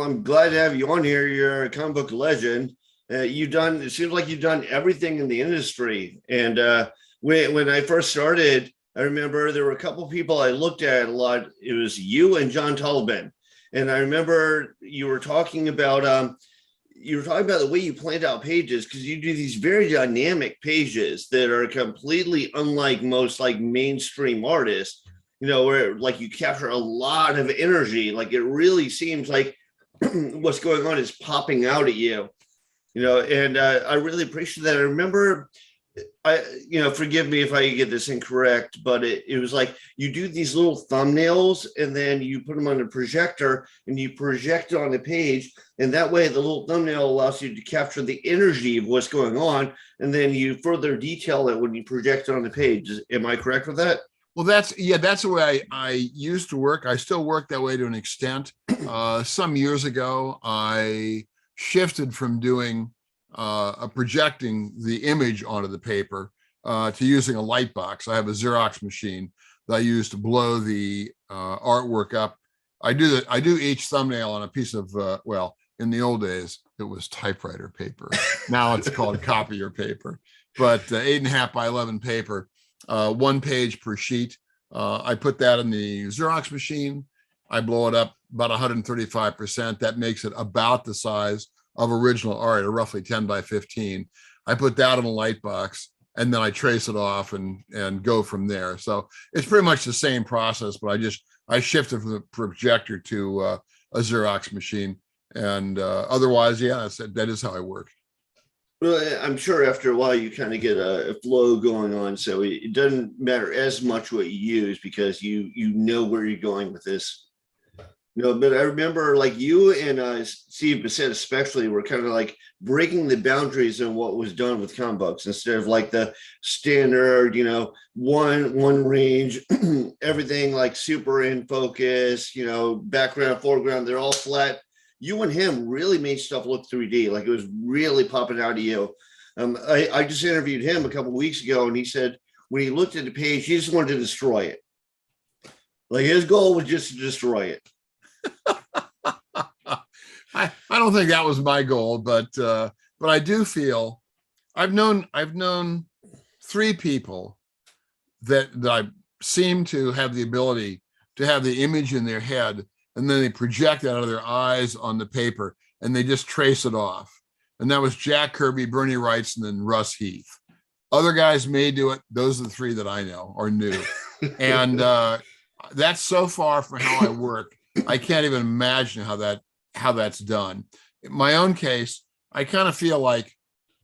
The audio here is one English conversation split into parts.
I'm glad to have you on here. You're a comic book legend. It seems like you've done everything in the industry. And when I first started, I remember there were a couple of people I looked at a lot. It was you and John Tollivan. And I remember you were talking about the way you planned out pages, because you do these very dynamic pages that are completely unlike most like mainstream artists, where like you capture a lot of energy. Like it really seems like what's going on is popping out at you, and I really appreciate that. I remember, forgive me if I get this incorrect, but it was like you do these little thumbnails and then you put them on a projector and you project it on the page. And that way the little thumbnail allows you to capture the energy of what's going on. And then you further detail it when you project it on the page. Am I correct with that? Well, that's the way I used to work. I still work that way to an extent. Some years ago, I shifted from doing projecting the image onto the paper to using a light box. I have a Xerox machine that I use to blow the artwork up. I do each thumbnail on a piece of in the old days it was typewriter paper. Now it's called copier paper, but 8.5 by 11 paper, 1 page per sheet. I put that in the Xerox machine. I blow it up about 135%. That makes it about the size of original art, or roughly 10 by 15. I put that in a light box and then I trace it off and go from there. So it's pretty much the same process, but I shifted from the projector to a Xerox machine. And otherwise, that is how I work. Well, I'm sure after a while you kind of get a flow going on. So it doesn't matter as much what you use because you know where you're going with this. But I remember like you and Steve Bissett especially were kind of like breaking the boundaries on what was done with comic books instead of like the standard, one range, everything like super in focus, background, foreground, they're all flat. You and him really made stuff look 3D, like it was really popping out of you. I just interviewed him a couple of weeks ago, and he said when he looked at the page, he just wanted to destroy it. Like his goal was just to destroy it. I don't think that was my goal, but I do feel I've known 3 people that I seem to have the ability to have the image in their head, and then they project it out of their eyes on the paper and they just trace it off. And that was Jack Kirby, Bernie Wrightson, and Russ Heath. Other guys may do it. Those are the 3 that I know or knew. And that's so far from how I work. I can't even imagine how that's done. In my own case, I kind of feel like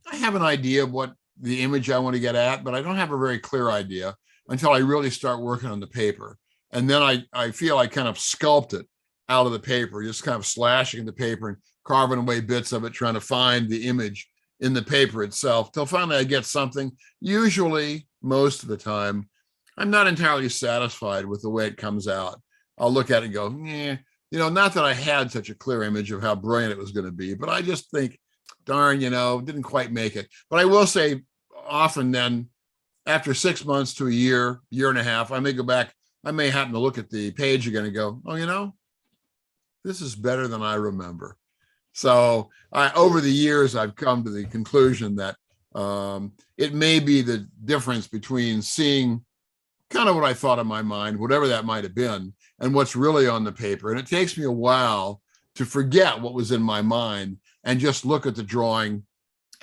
I have an idea of what the image I want to get at, but I don't have a very clear idea until I really start working on the paper. And then I feel I kind of sculpt it out of the paper, just kind of slashing the paper and carving away bits of it, trying to find the image in the paper itself till finally I get something. Usually, most of the time, I'm not entirely satisfied with the way it comes out. I'll look at it and go, not that I had such a clear image of how brilliant it was going to be, but I just think, darn, didn't quite make it. But I will say often then, after 6 months to a year and a half, I may go back, I may happen to look at the page again and go, oh, this is better than I remember. So over the years, I've come to the conclusion that it may be the difference between seeing kind of what I thought in my mind, whatever that might have been, and what's really on the paper. And it takes me a while to forget what was in my mind and just look at the drawing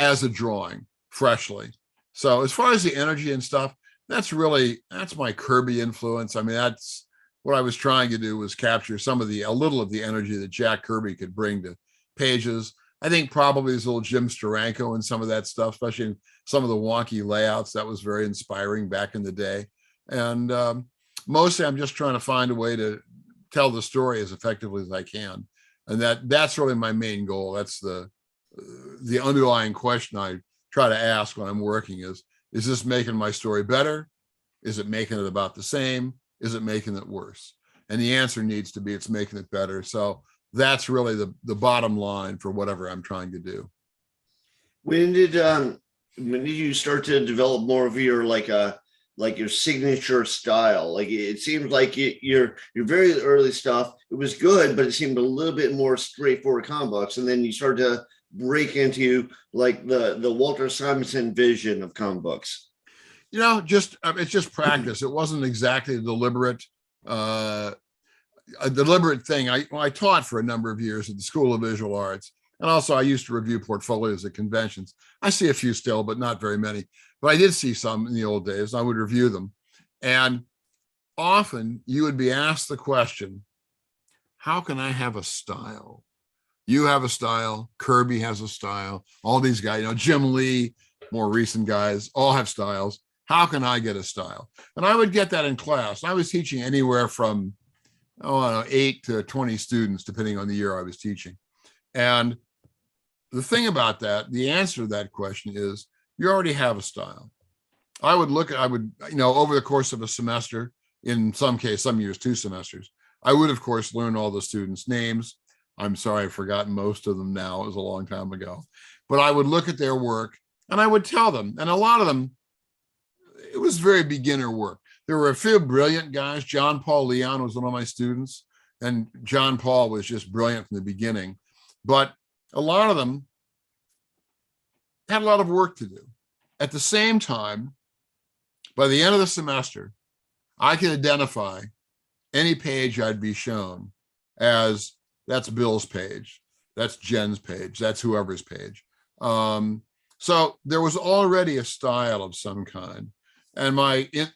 as a drawing freshly. So as far as the energy and stuff, that's my Kirby influence. I mean, that's what I was trying to do, was capture a little of the energy that Jack Kirby could bring to pages. I think probably there's a little Jim Steranko and some of that stuff, especially in some of the wonky layouts. That was very inspiring back in the day. And mostly I'm just trying to find a way to tell the story as effectively as I can. And that's really my main goal. That's the underlying question I try to ask when I'm working is this making my story better? Is it making it about the same? Is it making it worse? And the answer needs to be it's making it better. So that's really the bottom line for whatever I'm trying to do. When did you start to develop more of your like your signature style? Like it seems like your very early stuff, it was good, but it seemed a little bit more straightforward comic books, and then you started to break into like the Walter Simonson vision of comic books. It's just practice. It wasn't exactly a deliberate thing. I taught for a number of years at the School of Visual Arts, and also I used to review portfolios at conventions. I see a few still, but not very many. But I did see some in the old days. I would review them, and often you would be asked the question, "How can I have a style?" You have a style. Kirby has a style. All these guys, Jim Lee, more recent guys, all have styles. How can I get a style? And I would get that in class. I was teaching anywhere from, I don't know, 8 to 20 students, depending on the year I was teaching. And the thing about that, the answer to that question is you already have a style. Over the course of a semester, in some years, 2 semesters, I would, of course, learn all the students' names. I'm sorry, I've forgotten most of them now. It was a long time ago. But I would look at their work and I would tell them. And a lot of them, it was very beginner work. There were a few brilliant guys. John Paul Leon was one of my students. And John Paul was just brilliant from the beginning. But a lot of them had a lot of work to do. At the same time, by the end of the semester, I could identify any page I'd be shown as that's Bill's page, that's Jen's page, that's whoever's page. So there was already a style of some kind. And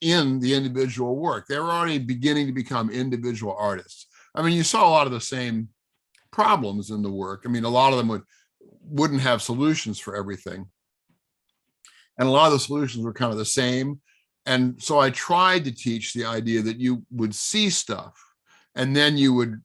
in the individual work, they were already beginning to become individual artists. I mean, you saw a lot of the same problems in the work. I mean, a lot of them wouldn't have solutions for everything. And a lot of the solutions were kind of the same. And so I tried to teach the idea that you would see stuff and then you would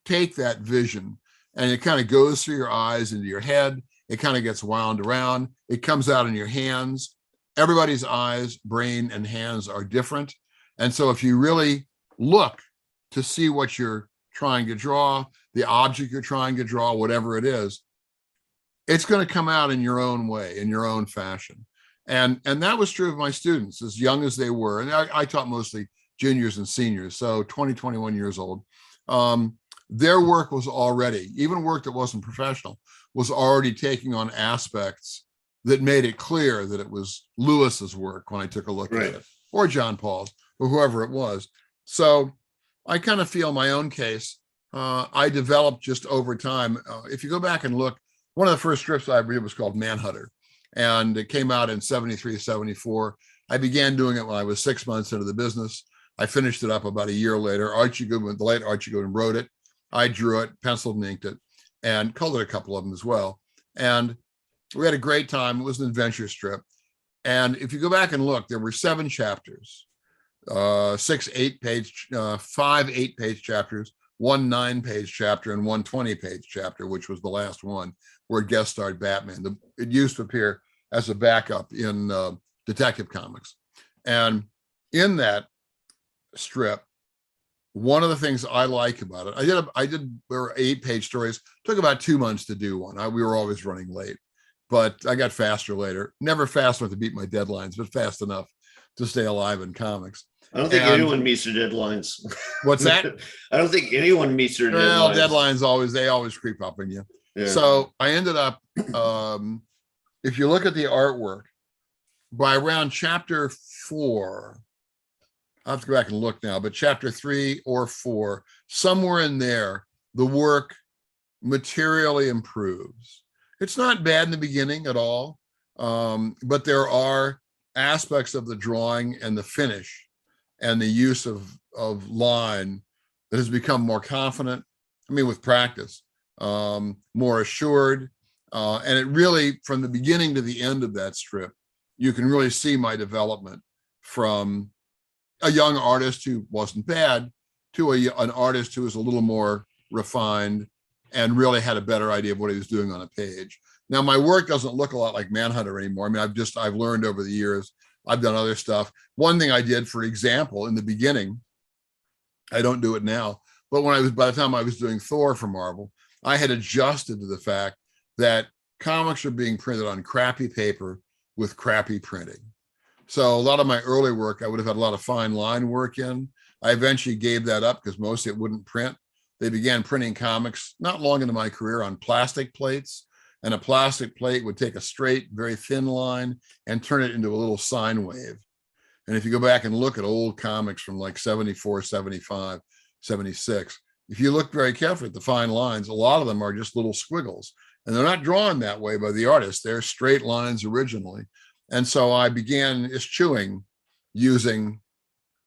take that vision and it kind of goes through your eyes into your head. It kind of gets wound around. It comes out in your hands. Everybody's eyes, brain, and hands are different. And so if you really look to see what you're trying to draw, the object you're trying to draw, whatever it is, it's going to come out in your own way, in your own fashion. And that was true of my students, as young as they were. And I taught mostly juniors and seniors, so 20, 21 years old. Their work was already, even work that wasn't professional, was already taking on aspects that made it clear that it was Lewis's work when I took a look at it, or John Paul's, or whoever it was. So I kind of feel my own case. I developed just over time. If you go back and look, one of the first strips I read was called Manhunter, and it came out in 73, 74. I began doing it when I was 6 months into the business. I finished it up about a year later. The late Archie Goodwin wrote it. I drew it, penciled and inked it, and colored a couple of them as well. And we had a great time. It was an adventure strip. And if you go back and look, there were 7 chapters, 5 8-page chapters, 1 9-page chapter, and 1 20-page chapter, which was the last one, where it guest starred Batman. It used to appear as a backup in Detective Comics. And in that strip, one of the things I like about it, there were 8-page stories. Took about 2 months to do one. We were always running late, but I got faster later. Never fast enough to beat my deadlines, but fast enough to stay alive in comics. I don't think anyone meets their deadlines. What's that? I don't think anyone meets their deadlines. Deadlines always creep up on you. Yeah. So I ended up, if you look at the artwork, by around chapter 4, I'll have to go back and look now, but chapter 3 or 4, somewhere in there, the work materially improves. It's not bad in the beginning at all, but there are aspects of the drawing and the finish and the use of line that has become more confident. I mean, with practice, more assured. And it really, from the beginning to the end of that strip, you can really see my development from a young artist who wasn't bad to an artist who was a little more refined and really had a better idea of what he was doing on a page. Now, my work doesn't look a lot like Manhunter anymore. I mean, I've learned over the years. I've done other stuff. One thing I did, for example, in the beginning, I don't do it now, but by the time I was doing Thor for Marvel, I had adjusted to the fact that comics are being printed on crappy paper with crappy printing. So a lot of my early work, I would have had a lot of fine line work in. I eventually gave that up because most of it wouldn't print. They began printing comics not long into my career on plastic plates, and a plastic plate would take a straight, very thin line and turn it into a little sine wave. And if you go back and look at old comics from like 74, 75, 76, if you look very carefully at the fine lines, a lot of them are just little squiggles. And they're not drawn that way by the artist. They're straight lines originally. And so I began eschewing using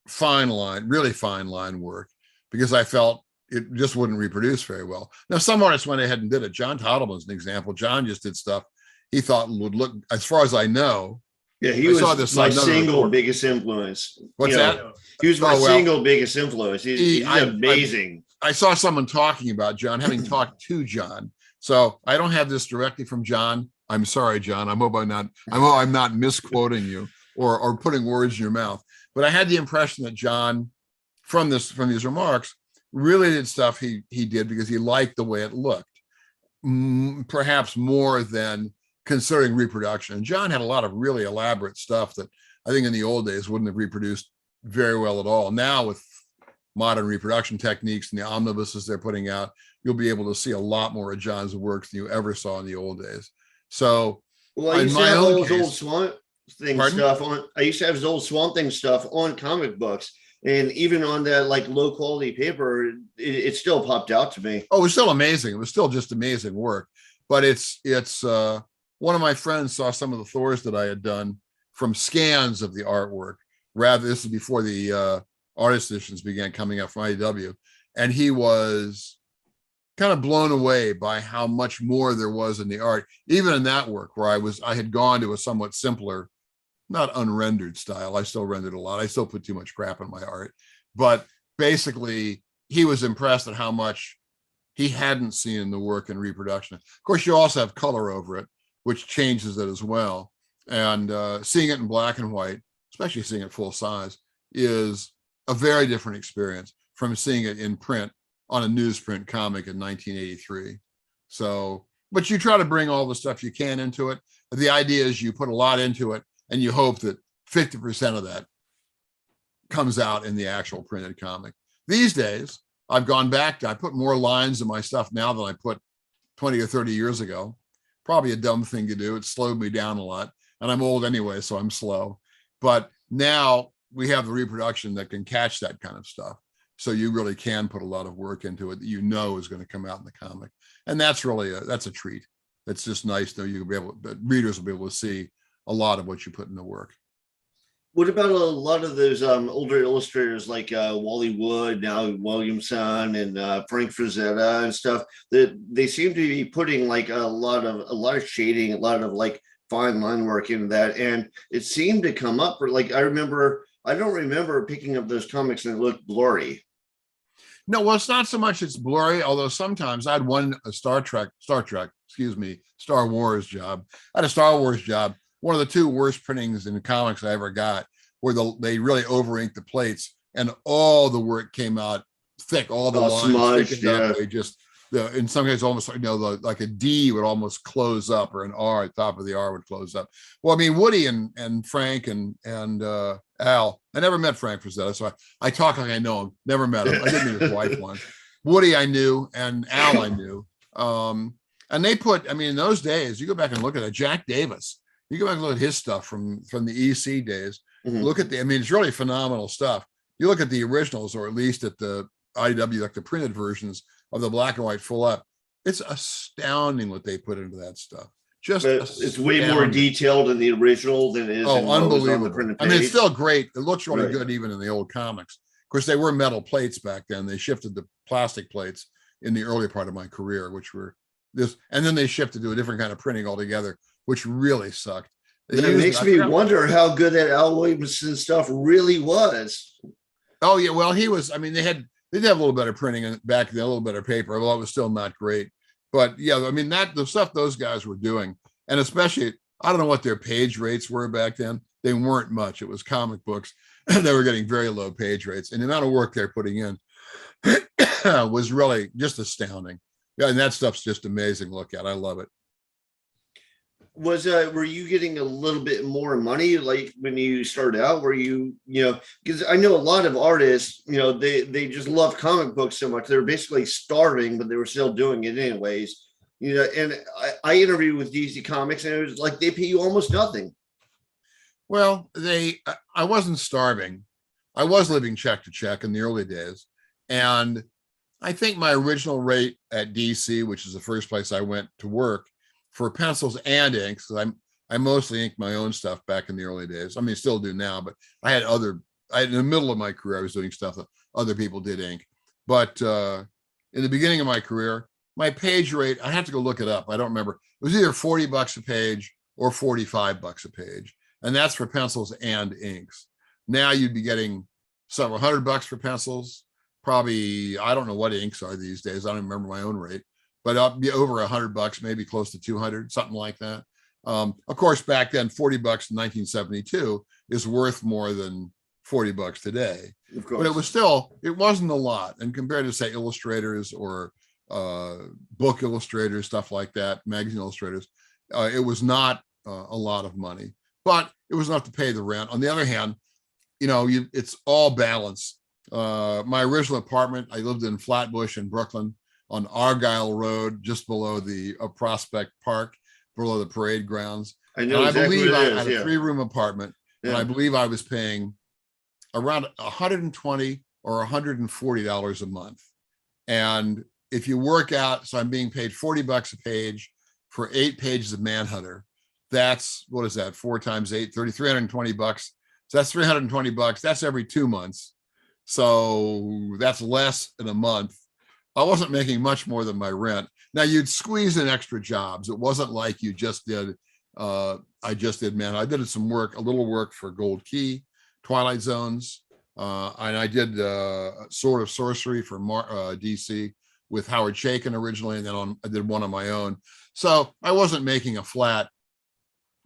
fine line, really fine line work, because I felt it just wouldn't reproduce very well. Now, some artists went ahead and did it. John Toddleman's an example. John just did stuff he thought would look, as far as I know. Yeah, he was my single biggest influence. What's that? He was my single biggest influence. He's amazing. I saw someone talking about John, having talked to John. So I don't have this directly from John. I'm sorry, John. I hope I'm not misquoting you or putting words in your mouth. But I had the impression that John, from these remarks, really did stuff he did because he liked the way it looked, perhaps more than considering reproduction. And John had a lot of really elaborate stuff that I think in the old days wouldn't have reproduced very well at all. Now with modern reproduction techniques and the omnibuses they're putting out, you'll be able to see a lot more of John's works than you ever saw in the old days. So, well, I used to have those old Swamp Thing stuff on. I used to have his old Swamp Thing stuff on comic books, and even on that like low quality paper, it still popped out to me. Oh, it was still amazing. It was still just amazing work. But it's one of my friends saw some of the Thors that I had done from scans of the artwork. Rather, this is before the artist editions began coming out from IDW, and he was kind of blown away by how much more there was in the art, even in that work where I had gone to a somewhat simpler, not unrendered style. I still rendered a lot. I still put too much crap in my art, but basically he was impressed at how much he hadn't seen in the work in reproduction. Of course, you also have color over it, which changes it as well. And seeing it in black and white, especially seeing it full size, is a very different experience from seeing it in print on a newsprint comic in 1983. So, but you try to bring all the stuff you can into it. The idea is you put a lot into it and you hope that 50% of that comes out in the actual printed comic. These days, I've gone back, I put more lines in my stuff now than I put 20 or 30 years ago. Probably a dumb thing to do. It slowed me down a lot. And I'm old anyway, so I'm slow. But now we have the reproduction that can catch that kind of stuff. So you really can put a lot of work into it that you know is going to come out in the comic. And that's really that's a treat. It's just nice though readers will be able to see a lot of what you put in the work. What about a lot of those older illustrators like Wally Wood, now Williamson, and Frank Frazetta and stuff? That they seem to be putting like a lot of shading, a lot of like fine line work into that, and it seemed to come up. Like I don't remember picking up those comics and it looked blurry. No, well, it's not so much it's blurry, although sometimes I had Star Wars job. I had a Star Wars job. One of the two worst printings in the comics I ever got, where they really over inked the plates and all the work came out thick, all the lines smudged, up. They just, in some cases, almost like a D would almost close up, or an R at the top of the R would close up. Well, I mean, Woody and Frank and Al, I never met Frank Frazetta, so I talk like I know him. Never met him. I did meet his wife once. Woody I knew, and Al I knew. And they put, I mean, in those days, you go back and look at it, Jack Davis. You go back and look at his stuff from the EC days. Mm-hmm. Look at it's really phenomenal stuff. You look at the originals, or at least at the IW, like the printed versions of the black and white full up. It's astounding what they put into that stuff. It's way more detailed in the original than it is. Oh, unbelievable! I mean, it's still great. It looks really good even in the old comics. Of course, they were metal plates back then. They shifted to plastic plates in the early part of my career, which were this, and then they shifted to a different kind of printing altogether, which really sucked. It makes me wonder how good that Al Williamson stuff really was. Oh yeah, well he was. I mean, they did have a little better printing back then, a little better paper, although it was still not great. But yeah, I mean the stuff those guys were doing, and especially I don't know what their page rates were back then. They weren't much. It was comic books, and they were getting very low page rates, and the amount of work they're putting in was really just astounding. Yeah, and that stuff's just amazing to look at. I love it. were you getting a little bit more money like when you started out? Were you because I know a lot of artists, they just love comic books so much they're basically starving, but they were still doing it anyways. And I interviewed with DC Comics, and it was like they pay you almost nothing. Well, I wasn't starving. I was living check to check in the early days. And I think my original rate at DC, which is the first place I went to work for pencils and inks, because I mostly inked my own stuff back in the early days. I mean, still do now, but in the middle of my career, I was doing stuff that other people did ink. But in the beginning of my career, my page rate, I have to go look it up. I don't remember. It was either $40 a page or $45 a page. And that's for pencils and inks. Now you'd be getting several $100 for pencils. Probably, I don't know what inks are these days. I don't remember my own rate, but I'll be over $100, maybe close to 200, something like that. Of course, back then, $40 in 1972 is worth more than $40 today. Of course. But it wasn't a lot. And compared to, say, illustrators or book illustrators, stuff like that, magazine illustrators, it was not a lot of money, but it was enough to pay the rent. On the other hand, it's all balance. My original apartment, I lived in Flatbush in Brooklyn on Argyle Road, just below the Prospect Park, below the parade grounds. I know. And exactly I believe what it I is, had a 3-room apartment, and I believe I was paying around $120 or $140 a month. And if you work out, so I'm being paid $40 a page for 8 pages of Manhunter. That's, what is that? 4 times 8, $320. So that's $320. That's every 2 months. So that's less in a month. I wasn't making much more than my rent. Now you'd squeeze in extra jobs. It wasn't like you just did, I just did Manhunter. I did some work, a little work for Gold Key, Twilight Zones. And I did Sword of Sorcery for DC with Howard Chaykin originally, and then I did one on my own. So I wasn't making a flat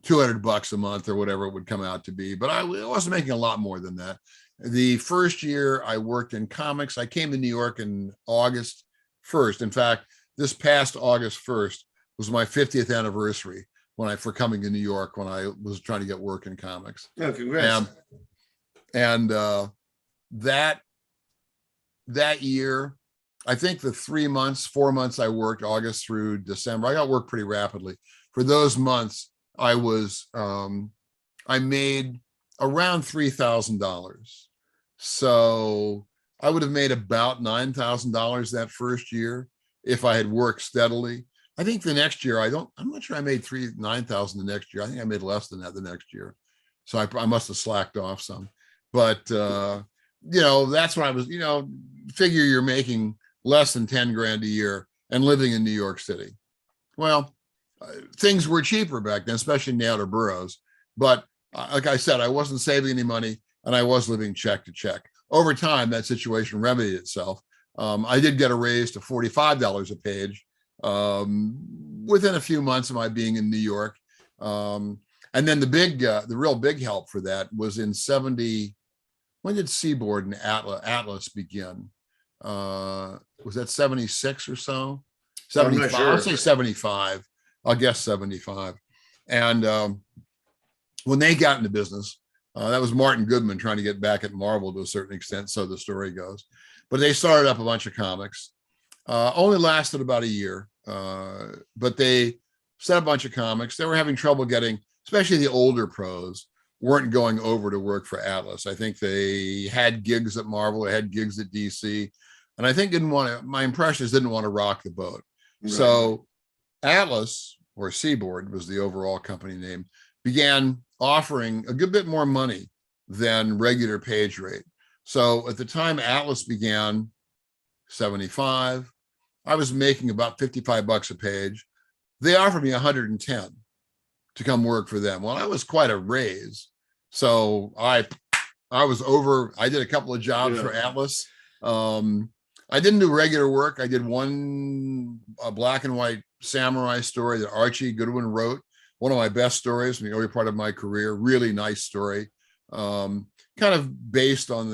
$200 a month or whatever it would come out to be, but I wasn't making a lot more than that. The first year I worked in comics, I came to New York in August 1st. In fact, this past August 1st was my 50th anniversary for coming to New York when I was trying to get work in comics. Oh, congrats. And that year, I think the 4 months I worked, August through December, I got work pretty rapidly. For those months, I made around $3,000. So I would have made about $9,000 that first year if I had worked steadily. I think the next year, I'm not sure I made $9,000 the next year. I think I made less than that the next year. So I must have slacked off some. But, that's when I was, figure you're making less than 10 grand a year and living in New York City. Well, things were cheaper back then, especially in the outer boroughs. But like I said, I wasn't saving any money and I was living check to check. Over time, that situation remedied itself. I did get a raise to $45 a page within a few months of my being in New York. And then the real big help for that was in 70. When did Seaboard and Atlas begin? Was that 76 or so? 75. Sure. I'll say 75. I'll guess 75. And when they got into business, that was Martin Goodman trying to get back at Marvel to a certain extent, so the story goes. But they started up a bunch of comics. Only lasted about a year, but they set a bunch of comics. They were having trouble getting, especially the older pros, weren't going over to work for Atlas. I think they had gigs at Marvel, they had gigs at DC, and I think my impression is didn't want to rock the boat. Right. So Atlas, or Seaboard was the overall company name, began offering a good bit more money than regular page rate. So at the time Atlas began, 75, I was making about $55 a page. They offered me 110 to come work for them. Well, that was quite a raise. So I was over, I did a couple of jobs for Atlas. I didn't do regular work. I did a black and white samurai story that Archie Goodwin wrote. One of my best stories in the early part of my career, really nice story. Kind of based on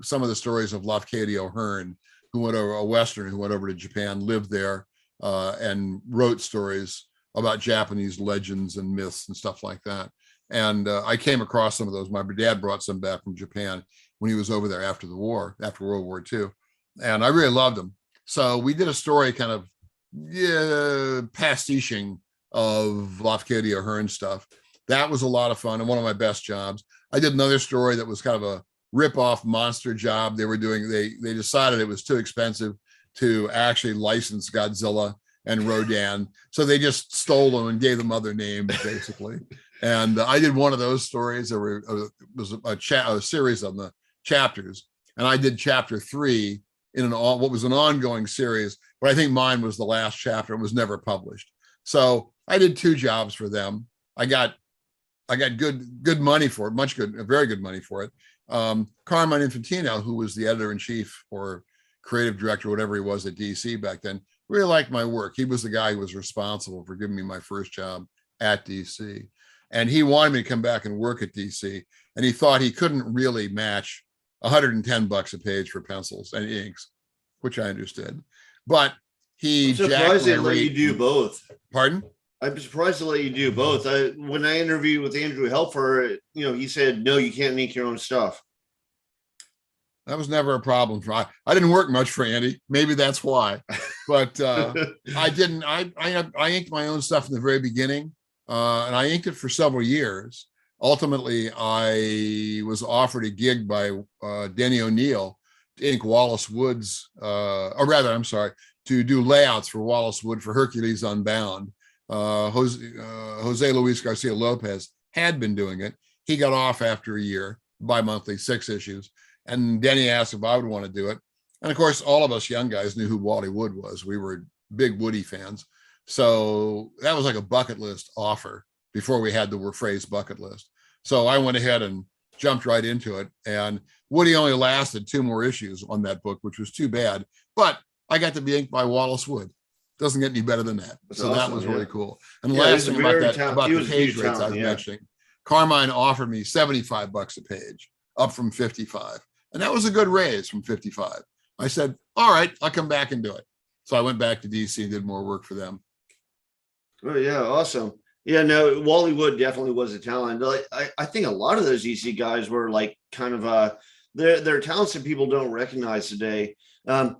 some of the stories of Lafcadio Hearn, who went over to Japan, lived there, and wrote stories about Japanese legends and myths and stuff like that. And I came across some of those. My dad brought some back from Japan when he was over there after the war, after World War II. And I really loved them. So we did a story kind of pastiching of Lafcadio Hearn stuff. That was a lot of fun and one of my best jobs. I did another story that was kind of a rip-off monster job they were doing. They decided it was too expensive to actually license Godzilla and Rodan. So they just stole them and gave them other names, basically. And I did one of those stories. There was a series of the chapters. And I did chapter 3 in what was an ongoing series. But I think mine was the last chapter. It was never published. So I did 2 jobs for them. I got good money for it, very good money for it. Carmine Infantino, who was the editor-in-chief or creative director, whatever he was at DC back then, really liked my work. He was the guy who was responsible for giving me my first job at DC. And he wanted me to come back and work at DC. And he thought he couldn't really match $110 a page for pencils and inks, which I understood. But he I'm surprised they let you do rate. both. Pardon? I'm surprised to let you do both. When I interviewed with Andrew Helfer, he said, no, you can't make your own stuff. That was never a problem for I didn't work much for Andy. Maybe that's why. But I didn't. I inked my own stuff in the very beginning, and I inked it for several years. Ultimately, I was offered a gig by Denny O'Neil to ink Wallace Wood's, or rather, I'm sorry, to do layouts for Wallace Wood for Hercules Unbound. Jose Luis Garcia Lopez had been doing it. He got off after a year, bi-monthly, 6 issues. And Denny asked if I would want to do it. And of course, all of us young guys knew who Wally Wood was. We were big Woody fans. So that was like a bucket list offer before we had the phrase bucket list. So I went ahead and jumped right into it. And Woody only lasted 2 more issues on that book, which was too bad. But I got to be inked by Wallace Wood. Doesn't get any better than that. That's so awesome, that was really cool. And the Yeah, last he's thing very about the page rates I was mentioning, Carmine offered me $75 a page, up from 55. And that was a good raise from 55. I said, all right, I'll come back and do it. So I went back to DC and did more work for them. Oh, yeah, awesome. Yeah, no, Wally Wood definitely was a talent. I think a lot of those EC guys were like kind of they're talents that people don't recognize today. But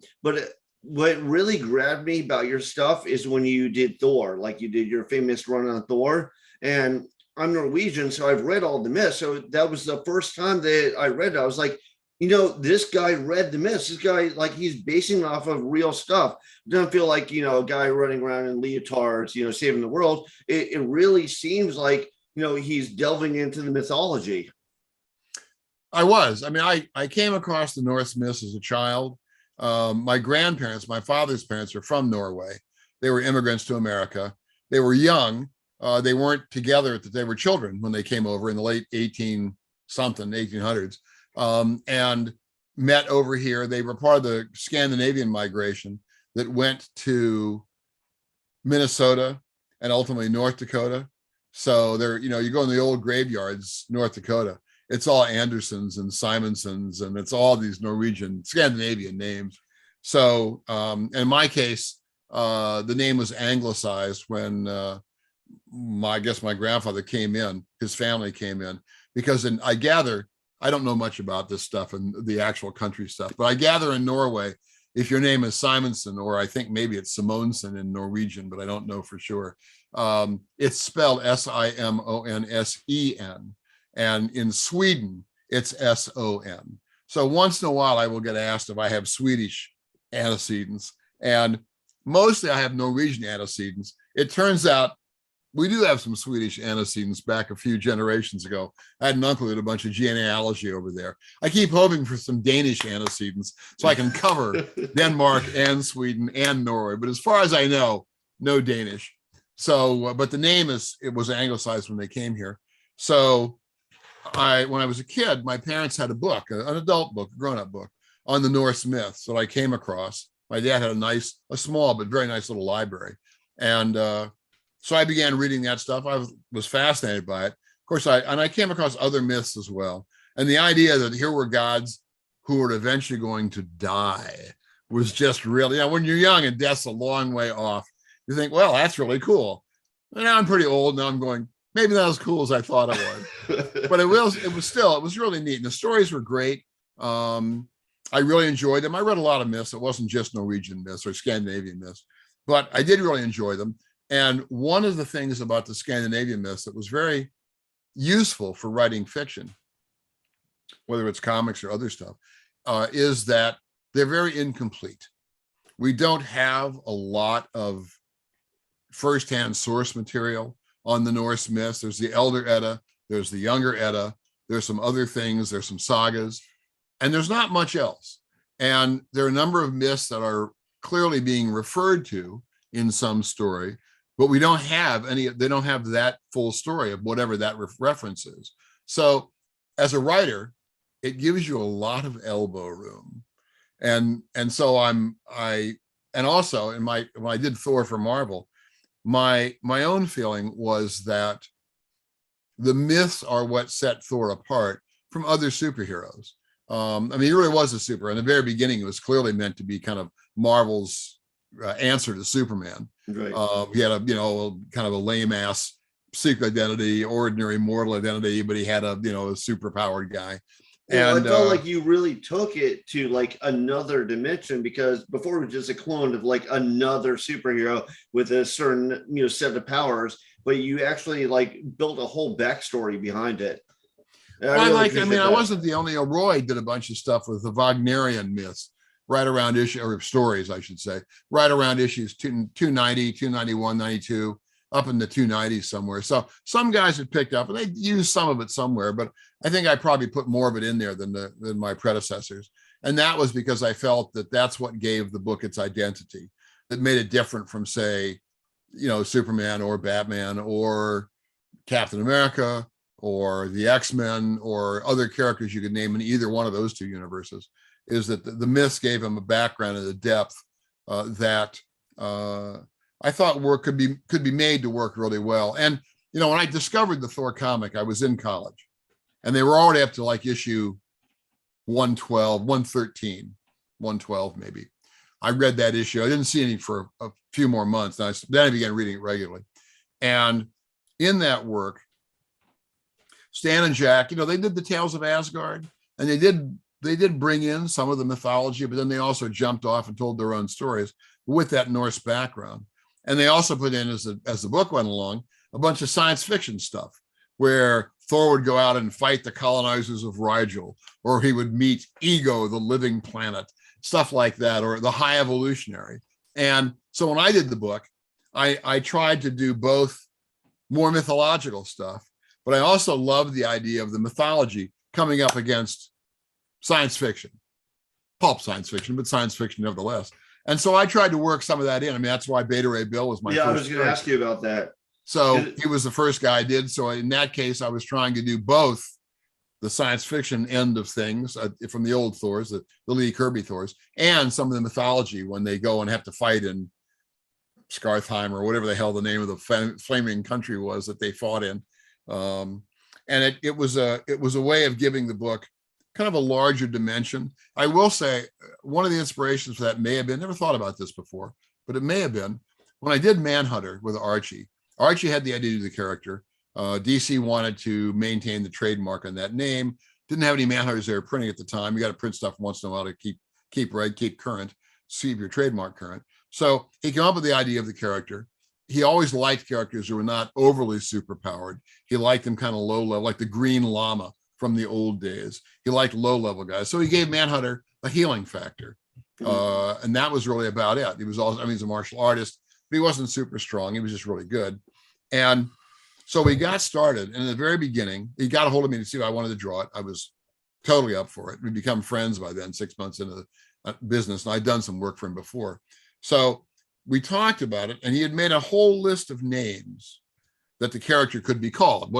what really grabbed me about your stuff is when you did Thor, like you did your famous run on Thor. And I'm Norwegian, so I've read all the myths. So that was the first time that I read it. I was like, this guy read the myths. This guy, like, he's basing off of real stuff. It doesn't feel like, a guy running around in leotards, saving the world. It really seems like, he's delving into the mythology. I was. I mean, I came across the Norse myths as a child. My grandparents, my father's parents, are from Norway. They were immigrants to America. They were young. They weren't together. They were children when they came over in the late 1800s. And met over here. They were part of the Scandinavian migration that went to Minnesota and ultimately North Dakota. So there, you go in the old graveyards, North Dakota, it's all Andersons and Simonsons, and it's all these Norwegian, Scandinavian names. So in my case, the name was anglicized when I guess my grandfather came in, his family came in, because I gather, I don't know much about this stuff and the actual country stuff, but I gather in Norway, if your name is Simonson, or I think maybe it's Simonsen in Norwegian, but I don't know for sure. It's spelled Simonsen. And in Sweden, it's SON. So once in a while, I will get asked if I have Swedish antecedents. And mostly I have Norwegian antecedents. It turns out we do have some Swedish antecedents back a few generations ago. I had an uncle who had a bunch of genealogy over there. I keep hoping for some Danish antecedents so I can cover Denmark and Sweden and Norway. But as far as I know, no Danish. So, but the name it was anglicized when they came here. So when I was a kid, my parents had a book, an adult book, a grown-up book on the Norse myths that I came across. My dad had a small, but very nice little library. And so I began reading that stuff. I was fascinated by it. Of course, I came across other myths as well. And the idea that here were gods who were eventually going to die was just really, when you're young and death's a long way off, you think, well, that's really cool. And now I'm pretty old. Now I'm going, maybe not as cool as I thought I was. But it was really neat. And the stories were great. I really enjoyed them. I read a lot of myths. It wasn't just Norwegian myths or Scandinavian myths, but I did really enjoy them. And one of the things about the Scandinavian myths that was very useful for writing fiction, whether it's comics or other stuff, is that they're very incomplete. We don't have a lot of firsthand source material on the Norse myths. There's the Elder Edda, there's the Younger Edda, there's some other things, there's some sagas, and there's not much else. And there are a number of myths that are clearly being referred to in some story, but we don't have any, they don't have that full story of whatever that reference is. So as a writer, it gives you a lot of elbow room. And so and also when I did Thor for Marvel, my own feeling was that the myths are what set Thor apart from other superheroes. I mean, he really was a superhero. In the very beginning, it was clearly meant to be kind of Marvel's answer to Superman. Right. He had a kind of a lame ass secret identity, ordinary mortal identity, but he had a super powered guy. Well, and I felt like you really took it to like another dimension, because before it was just a clone of like another superhero with a certain set of powers, but you actually like built a whole backstory behind it. I wasn't the only. Roy did a bunch of stuff with the Wagnerian myths right around stories, I should say, right around issues 290, 291, 92, up in the 290s somewhere. So some guys had picked up, and they used some of it somewhere, but I think I probably put more of it in there than my predecessors. And that was because I felt that that's what gave the book its identity. It made it different from, say, Superman or Batman or Captain America or the X-Men or other characters you could name in either one of those two universes, is that the myths gave him a background and a depth that I thought could be made to work really well. And when I discovered the Thor comic, I was in college, and they were already up to like issue 112, 113, 112 maybe. I read that issue. I didn't see any for a few more months. Then I began reading it regularly. And in that work, Stan and Jack, they did the Tales of Asgard, and they did bring in some of the mythology, but then they also jumped off and told their own stories with that Norse background. And they also put in, as the book went along, a bunch of science fiction stuff where Thor would go out and fight the colonizers of Rigel, or he would meet Ego, the living planet, stuff like that, or the High Evolutionary. And so when I did the book, I tried to do both more mythological stuff, but I also loved the idea of the mythology coming up against science fiction, pulp science fiction, but science fiction nevertheless. And so I tried to work some of that in. I mean, that's why Beta Ray Bill was my first. I was going to ask you about that. So he was the first guy I did. So in that case, I was trying to do both the science fiction end of things from the old Thors, the Lee Kirby Thors, and some of the mythology when they go and have to fight in Skartheim or whatever the hell the name of the flaming country was that they fought in. And it was a way of giving the book kind of a larger dimension. I will say one of the inspirations for that may have been, never thought about this before, but it may have been when I did Manhunter with Archie. Archie had the idea of the character. DC wanted to maintain the trademark on that name. Didn't have any Manhunters they were printing at the time. You got to print stuff once in a while to keep current, see if your trademark current. So he came up with the idea of the character. He always liked characters who were not overly superpowered. He liked them kind of low level, like the Green Llama from the old days. He liked low level guys. So he gave Manhunter a healing factor. And that was really about it. He was also, he's a martial artist, but he wasn't super strong. He was just really good. And so we got started. And in the very beginning, he got a hold of me to see if I wanted to draw it. I was totally up for it. We'd become friends by then, 6 months into the business. And I'd done some work for him before. So we talked about it, and he had made a whole list of names that the character could be called.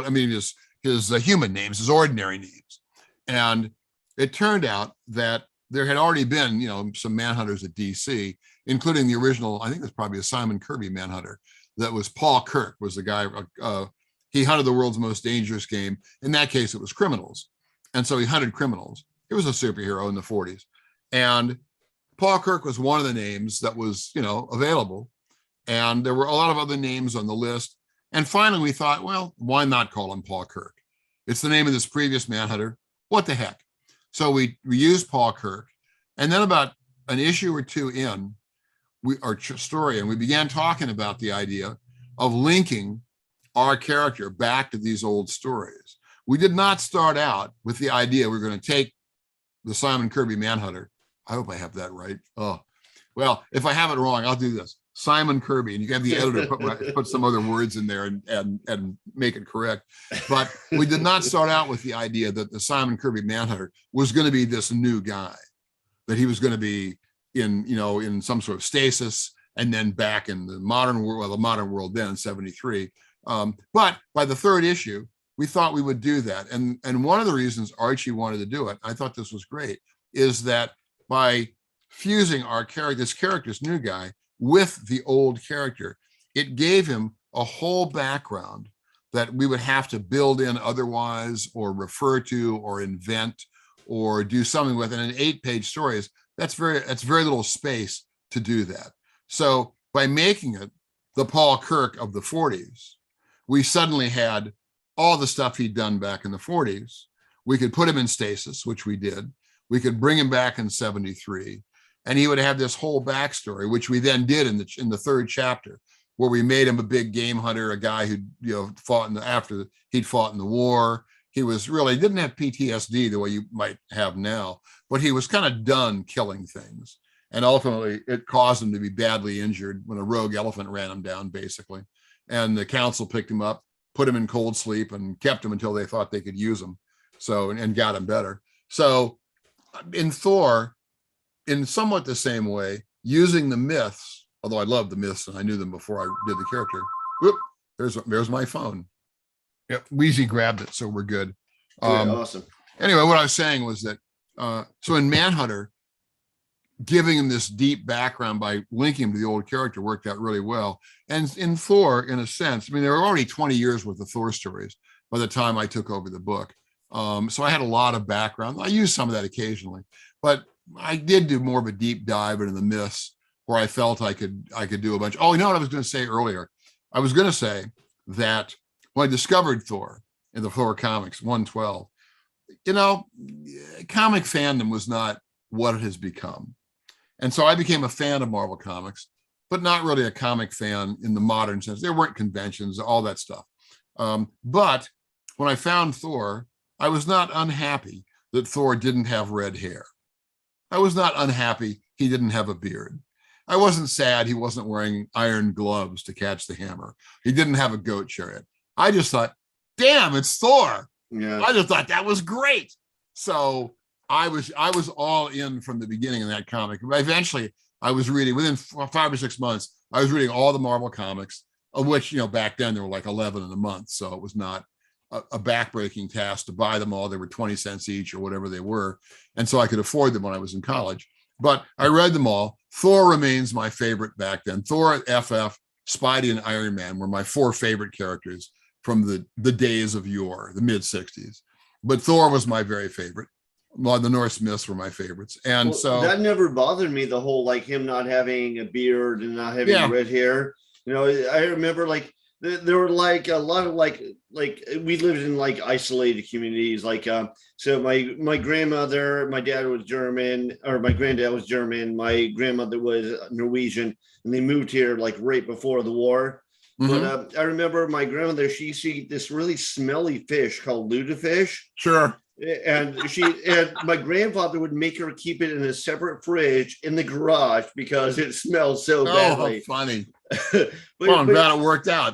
His human names, his ordinary names. And it turned out that there had already been, some Manhunters at DC, including the original, I think it was probably a Simon Kirby Manhunter. That was Paul Kirk, was the guy, he hunted the world's most dangerous game. In that case, it was criminals. And so he hunted criminals. He was a superhero in the 40s. And Paul Kirk was one of the names that was, available. And there were a lot of other names on the list. And finally, we thought, well, why not call him Paul Kirk? It's the name of this previous Manhunter. What the heck? So we used Paul Kirk. And then about an issue or two in our story, and we began talking about the idea of linking our character back to these old stories. We did not start out with the idea we're going to take the Simon Kirby Manhunter. I hope I have that right. Oh, well, if I have it wrong, I'll do this. Simon Kirby, and you can have the editor put some other words in there and make it correct. But we did not start out with the idea that the Simon Kirby Manhunter was going to be this new guy, that he was going to be in some sort of stasis and then back in the modern world, well, the modern world then in 73. But by the third issue, we thought we would do that. And one of the reasons Archie wanted to do it, I thought this was great, is that by fusing this character's new guy with the old character, it gave him a whole background that we would have to build in otherwise, or refer to, or invent, or do something with. And in 8-page stories, that's very little space to do that. So by making it the Paul Kirk of the 40s, we suddenly had all the stuff he'd done back in the 40s. We could put him in stasis, which we did. We could bring him back in 73, and he would have this whole backstory, which we then did in the third chapter, where we made him a big game hunter, a guy who fought after he'd fought in the war. He didn't have PTSD the way you might have now, but he was kind of done killing things. And ultimately it caused him to be badly injured when a rogue elephant ran him down, basically. And the council picked him up, put him in cold sleep, and kept him until they thought they could use him. So, and got him better. So in Thor, in somewhat the same way, using the myths, although I love the myths and I knew them before I did the character. Whoop, there's my phone. Yep, Wheezy grabbed it, so we're good. Awesome. Anyway, what I was saying was that, so in Manhunter, giving him this deep background by linking him to the old character worked out really well. And in Thor, in a sense, I mean, there were already 20 years worth of Thor stories by the time I took over the book. So I had a lot of background. I used some of that occasionally, but I did do more of a deep dive into the myths where I felt I could do a bunch. Oh, you know what I was going to say earlier? I was going to say that when I discovered Thor in the Thor comics 112, comic fandom was not what it has become. And so I became a fan of Marvel Comics, but not really a comic fan in the modern sense. There weren't conventions, all that stuff. But when I found Thor, I was not unhappy that Thor didn't have red hair. I was not unhappy he didn't have a beard. I wasn't sad he wasn't wearing iron gloves to catch the hammer. He didn't have a goat chariot. I just thought, damn, it's Thor. Yeah. I just thought that was great. So I was all in from the beginning of that comic. Eventually, I was reading, within 5 or 6 months, I was reading all the Marvel comics, of which, back then there were like 11 in a month. So it was not a backbreaking task to buy them all. They were 20 cents each or whatever they were. And so I could afford them when I was in college. But I read them all. Thor remains my favorite back then. Thor, FF, Spidey, and Iron Man were my 4 favorite characters from the days of yore, the mid-60s. But Thor was my very favorite. Well, the Norse myths were my favorites. And so that never bothered me, the whole him not having a beard and not having red hair. I remember there were a lot of we lived in isolated communities. So my grandmother, my dad was German, or my granddad was German. My grandmother was Norwegian, and they moved here right before the war. Mm-hmm. But I remember my grandmother, she used to eat this really smelly fish called lutefish. Sure. And my grandfather would make her keep it in a separate fridge in the garage because it smelled so badly. Oh, funny. I'm glad it worked out.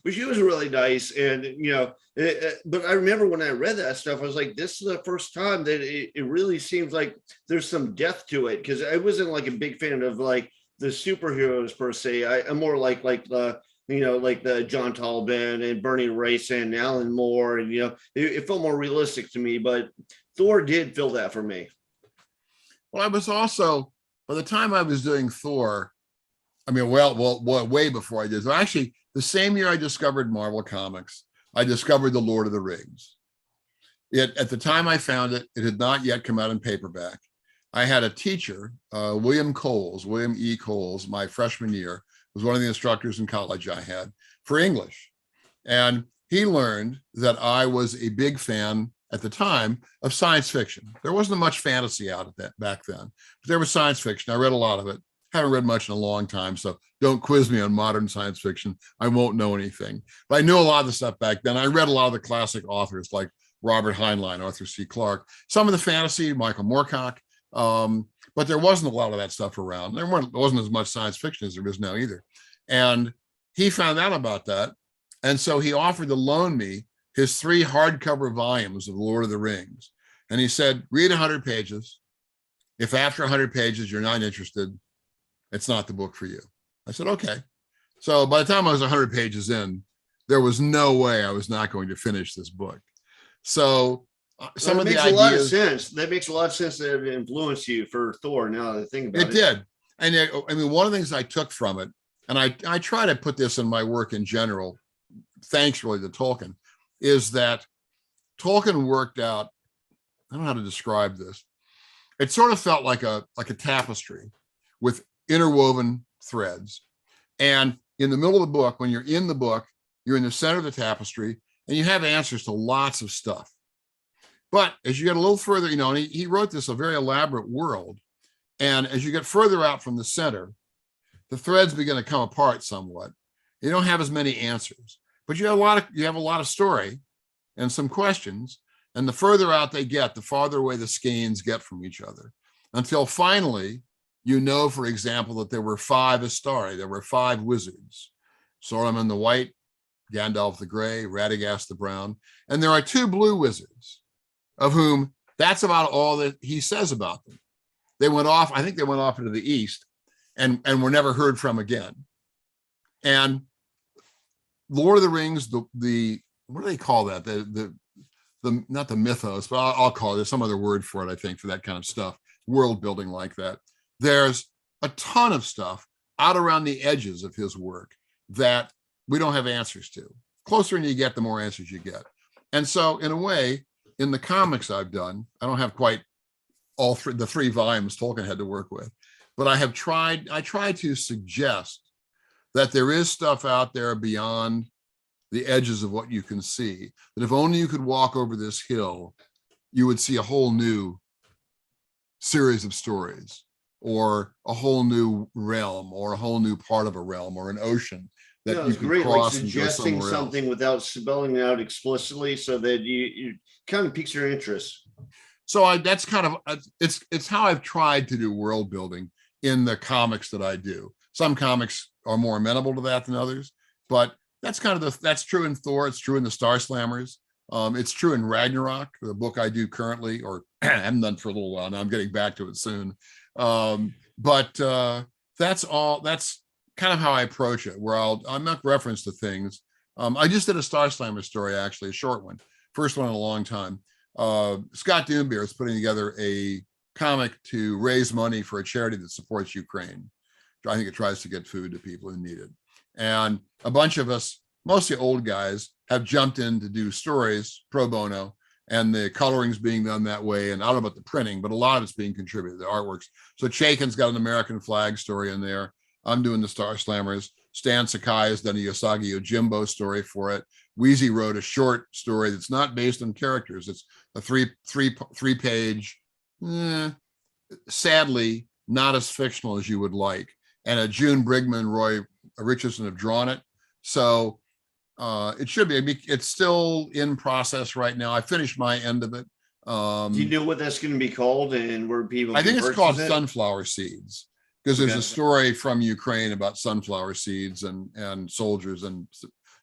But she was really nice. And, but I remember when I read that stuff, I was like, this is the first time that it really seems like there's some depth to it. Because I wasn't a big fan of the superheroes per se. I'm more like the John Tolban and Bernie Wrightson and Alan Moore. And, it felt more realistic to me, but Thor did fill that for me. Well, I was also, by the time I was doing Thor, way before I did. So actually, the same year I discovered Marvel Comics, I discovered The Lord of the Rings. At the time I found it, it had not yet come out in paperback. I had a teacher, William E. Coles, my freshman year, was one of the instructors in college I had. for English. And he learned that I was a big fan at the time of science fiction. There wasn't much fantasy out at that back then, but there was science fiction. I read a lot of it. Haven't read much in a long time, so don't quiz me on modern science fiction. I won't know anything. But I knew a lot of the stuff back then. I read a lot of the classic authors like Robert Heinlein, Arthur C. Clarke, some of the fantasy, Michael Moorcock, but there wasn't a lot of that stuff around. There wasn't as much science fiction as there is now either. And he found out about that. And so he offered to loan me his 3 hardcover volumes of Lord of the Rings. And he said, read 100 pages. If after 100 pages you're not interested, it's not the book for you. I said, okay. So by the time I was 100 pages in, there was no way I was not going to finish this book. So some of the ideas. That makes a lot of sense. That makes a lot of sense that it influenced you for Thor. Now that I think about it. It did. And I mean, one of the things I took from it, and I try to put this in my work in general, thanks really to Tolkien, is that Tolkien worked out, I don't know how to describe this. It sort of felt like a tapestry with interwoven threads. And in the middle of the book, when you're in the book, you're in the center of the tapestry and you have answers to lots of stuff. But as you get a little further, you know, and he wrote this a very elaborate world. And as you get further out from the center, the threads begin to come apart somewhat. You don't have as many answers, but you have a lot of story and some questions. And the further out they get, the farther away the skeins get from each other, until finally, you know, for example, that there were 5 Astari, there were 5 wizards, Saruman the White, Gandalf the Gray, Radagast the Brown, and there are 2 blue wizards, of whom that's about all that he says about them. They went off, I think they went off into the east and were never heard from again. And Lord of the Rings, the what do they call that? The not the mythos, but I'll call it, there's some other word for it, I think, for that kind of stuff, world building like that. There's a ton of stuff out around the edges of his work that we don't have answers to. Closer you get, the more answers you get. And so in a way, in the comics I've done, I don't have quite all the 3 volumes Tolkien had to work with, but I try to suggest that there is stuff out there beyond the edges of what you can see, that if only you could walk over this hill, you would see a whole new series of stories, or a whole new realm, or a whole new part of a realm, or an ocean that you can cross, like suggesting and go something else. Without spelling it out explicitly, so that you kind of piques your interest. So that's kind of, it's how I've tried to do world building in the comics that I do. Some comics are more amenable to that than others, but that's kind of that's true in Thor. It's true in the Star Slammers. It's true in Ragnarok, the book I do currently, or I haven't done for a little while now. I'm getting back to it soon. But that's kind of how I approach it, where I'll make reference to things. I just did a Star Slammer story, actually, a short one, first one in a long time. Scott Doombeer is putting together a comic to raise money for a charity that supports Ukraine. I think it tries to get food to people who need it. And a bunch of us, mostly old guys, have jumped in to do stories pro bono, and the coloring's being done that way. And I don't know about the printing, but a lot of it's being contributed, the artworks. So Chaikin's got an American flag story in there. I'm doing the Star Slammers. Stan Sakai has done a Yosagi Yojimbo story for it. Wheezy wrote a short story that's not based on characters. It's a three page, sadly, not as fictional as you would like. And June Brigman, Roy Richardson have drawn it. So it should be, it's still in process right now. I finished my end of it. Do you know what that's going to be called and where people I think it's called Sunflower Seeds, because there's a story from Ukraine about sunflower seeds and soldiers and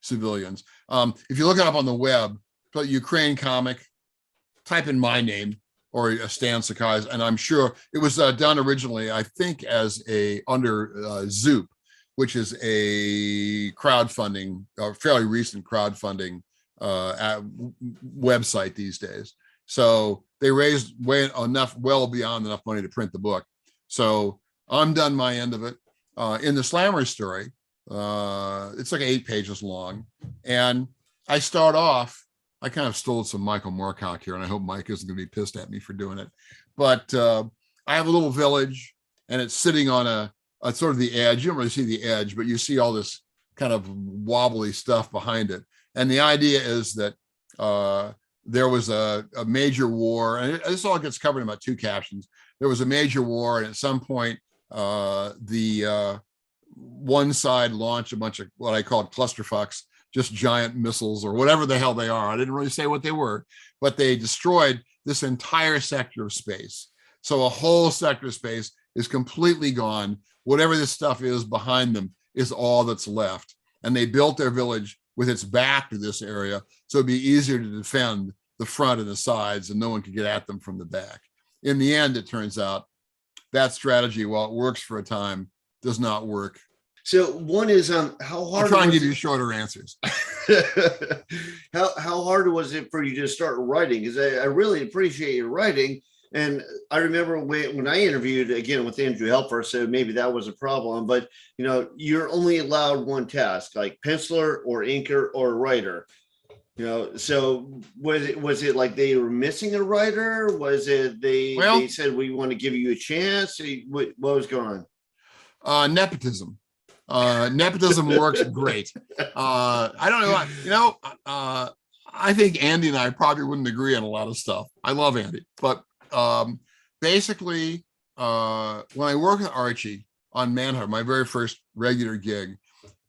civilians. If you look it up on the web, put Ukraine comic, type in my name or a Stan Sakai's, and I'm sure it was done originally, I think, as under Zoop, which is a crowdfunding, fairly recent crowdfunding website these days. So they raised well beyond enough money to print the book. So I'm done my end of it. In the Slammer story, it's like 8 pages long. And I start off, I kind of stole some Michael Moorcock here, and I hope Mike isn't going to be pissed at me for doing it. But I have a little village, and it's sitting on a sort of the edge. You don't really see the edge, but you see all this kind of wobbly stuff behind it. And the idea is that there was a major war, and this all gets covered in about 2 captions. There was a major war, and at some point, the one side launched a bunch of what I call clusterfucks, just giant missiles or whatever the hell they are. I didn't really say what they were, but they destroyed this entire sector of space. So a whole sector of space is completely gone. Whatever this stuff is behind them is all that's left. And they built their village with its back to this area, so it'd be easier to defend the front and the sides, and no one could get at them from the back. In the end, it turns out that strategy, while it works for a time, does not work. So one is how hard. I'll try and give you shorter answers. How hard was it for you to start writing? Because I really appreciate your writing. And I remember when I interviewed again with Andrew Helfer, so maybe that was a problem, but you're only allowed one task, like penciler or inker or writer. So was it like they were missing a writer? Was it they said, we want to give you a chance? What was going on? Nepotism. Nepotism works great. I don't know. I think Andy and I probably wouldn't agree on a lot of stuff. I love Andy, but basically, when I worked with Archie on Manhunter, my very first regular gig,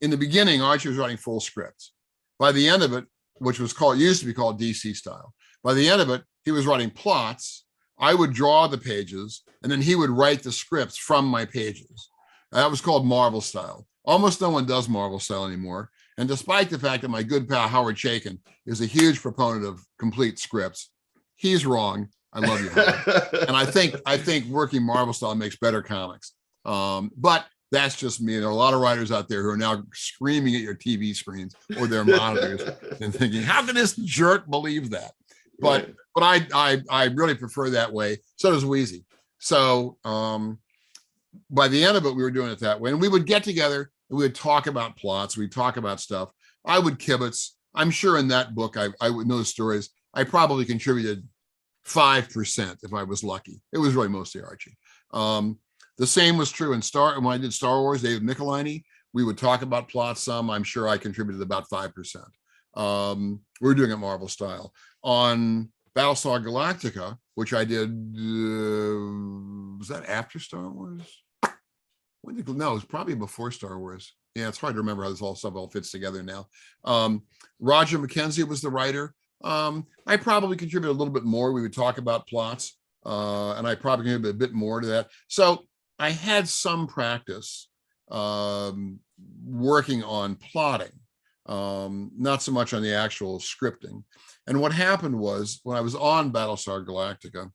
in the beginning, Archie was writing full scripts. By the end of it, which used to be called DC style. By the end of it, he was writing plots. I would draw the pages, and then he would write the scripts from my pages. That was called Marvel style. Almost no one does Marvel style anymore. And despite the fact that my good pal Howard Chaykin is a huge proponent of complete scripts, he's wrong. I love you, Howard. And I think working Marvel style makes better comics. But that's just me. There are a lot of writers out there who are now screaming at your TV screens or their monitors and thinking, how can this jerk believe that? But I really prefer that way. So does Wheezy. So by the end of it, we were doing it that way. And we would get together and we would talk about plots. We'd talk about stuff. I would kibitz. I'm sure in that book, I would know the stories. I probably contributed 5% if I was lucky. It was really mostly Archie. The same was true when I did Star Wars, David Michelini. We would talk about plots some. I'm sure I contributed about 5%. We were doing it Marvel style. On Battlestar Galactica, which I did, was that after Star Wars? No, it was probably before Star Wars. Yeah, it's hard to remember how this all stuff all fits together now. Roger McKenzie was the writer. I probably contributed a little bit more. We would talk about plots, and I probably contributed a bit more to that. So I had some practice working on plotting, not so much on the actual scripting. And what happened was when I was on Battlestar Galactica,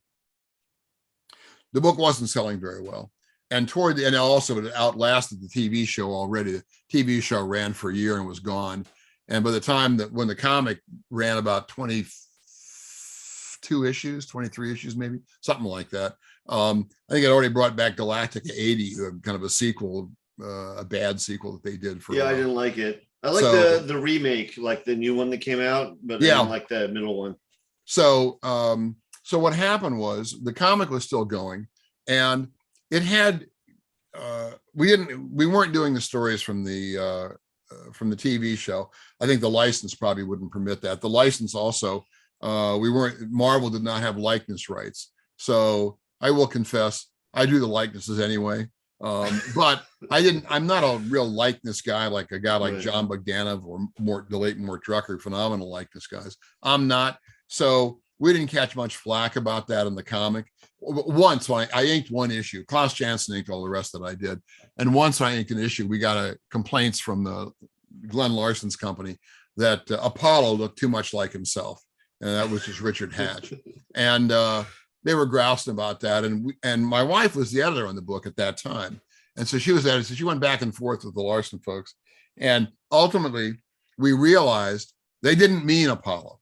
the book wasn't selling very well. And toward the end, also it outlasted the TV show already. The TV show ran for a year and was gone. And by the time when the comic ran about 22 issues, 23 issues, maybe something like that. I think it already brought back Galactica 80, kind of a sequel, a bad sequel that they did for. Yeah, I didn't like it. I like the remake, like the new one that came out, but I didn't like the middle one. So, so what happened was the comic was still going, and it had. We weren't doing the stories from the TV show. I think the license probably wouldn't permit that. The license also, Marvel did not have likeness rights. So I will confess, I do the likenesses anyway. But I'm not a real likeness guy, like a guy like John Bogdanov or the late Mort Drucker, phenomenal likeness guys. I'm not. So we didn't catch much flack about that in the comic. Once I inked one issue, Klaus Janson inked all the rest that I did. And once I inked an issue, we got complaints from the Glenn Larson's company that Apollo looked too much like himself. And that was just Richard Hatch. And they were grousing about that. And my wife was the editor on the book at that time. And so she was editor. So she went back and forth with the Larson folks. And ultimately, we realized they didn't mean Apollo.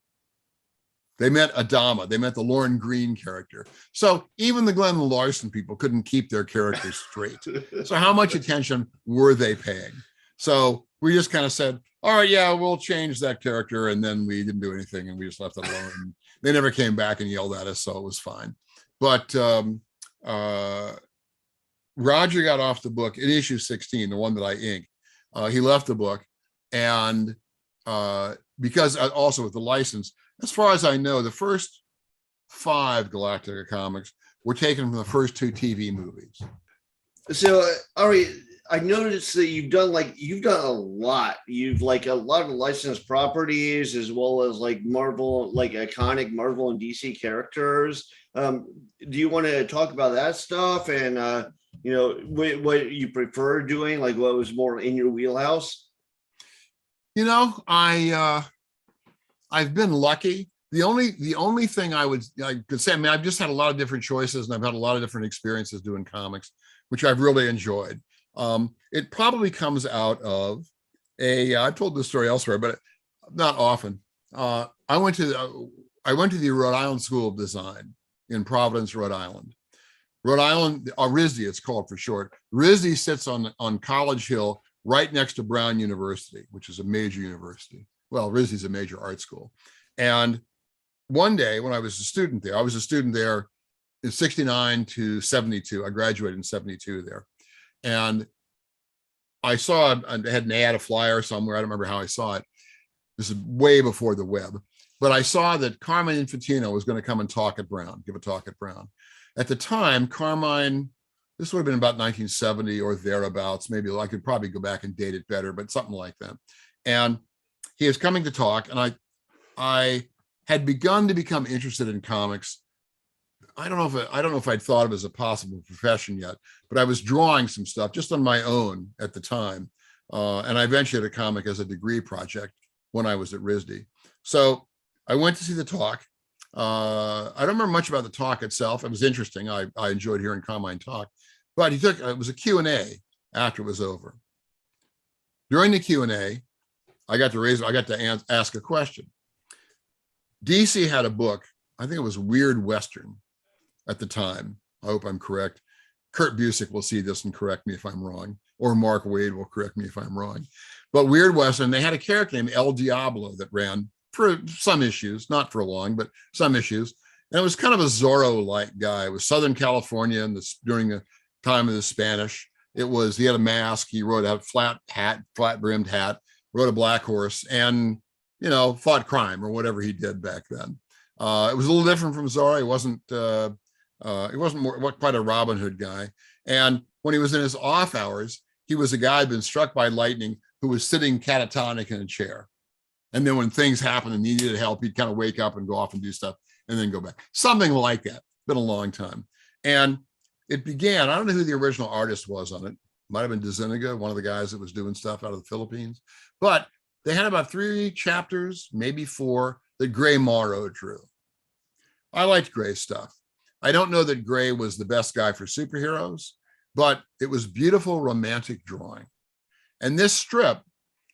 They meant Adama. They meant the Lorne Green character. So even the Glenn Larson people couldn't keep their characters straight. So how much attention were they paying? So we just kind of said, all right, yeah, we'll change that character. And then we didn't do anything and we just left it alone. They never came back and yelled at us, so it was fine. But Roger got off the book in issue 16, the one that I inked. He left the book. And because also with the license, as far as I know, the first 5 Galactica comics were taken from the first 2 TV movies. So, Ari, I noticed that you've done a lot. You've like a lot of licensed properties as well as like Marvel, like iconic Marvel and DC characters. Do you want to talk about that stuff and what you prefer doing, like what was more in your wheelhouse? I've been lucky. The only thing I could say, I mean, I've just had a lot of different choices and I've had a lot of different experiences doing comics, which I've really enjoyed. It probably comes out of I've told this story elsewhere, but not often. I went to the Rhode Island School of Design in Providence, Rhode Island. Rhode Island, RISD, it's called for short. RISD sits on College Hill, right next to Brown University, which is a major university. Well, RISD is a major art school. And one day when I was a student there in 69 to 72. I graduated in 72 there. And I saw, I had an ad, a flyer somewhere. I don't remember how I saw it. This is way before the web. But I saw that Carmine Infantino was going to come and talk at Brown, give a talk at Brown. At the time, Carmine, this would have been about 1970 or thereabouts. Maybe I could probably go back and date it better, but something like that. And he was coming to talk, and I had begun to become interested in comics. I don't know if I'd thought of it as a possible profession yet, but I was drawing some stuff just on my own at the time. And I eventually had a comic as a degree project when I was at RISD. So I went to see the talk. I don't remember much about the talk itself. It was interesting. I enjoyed hearing Carmine talk, but it was a Q&A after it was over. During the Q&A, I got to ask a question. DC had a book, I think it was Weird Western at the time. I hope I'm correct. Kurt Busiek will see this and correct me if I'm wrong, or Mark Wade will correct me if I'm wrong. But Weird Western, they had a character named El Diablo that ran for some issues, not for long, but some issues. And it was kind of a Zorro-like guy. It was Southern California during the time of the Spanish. He had a mask. He rode a flat brimmed hat, rode a black horse, and fought crime or whatever he did back then. It was a little different from Zorro. He wasn't quite a Robin Hood guy. And when he was in his off hours, he was a guy who'd been struck by lightning who was sitting catatonic in a chair. And then when things happened and he needed help, he'd kind of wake up and go off and do stuff and then go back. Something like that. Been a long time. And it began, I don't know who the original artist was on it. Might have been DeZuniga, one of the guys that was doing stuff out of the Philippines. But they had about 3 chapters, maybe 4, that Gray Morrow drew. I liked Gray's stuff. I don't know that Gray was the best guy for superheroes, but it was beautiful, romantic drawing. And this strip,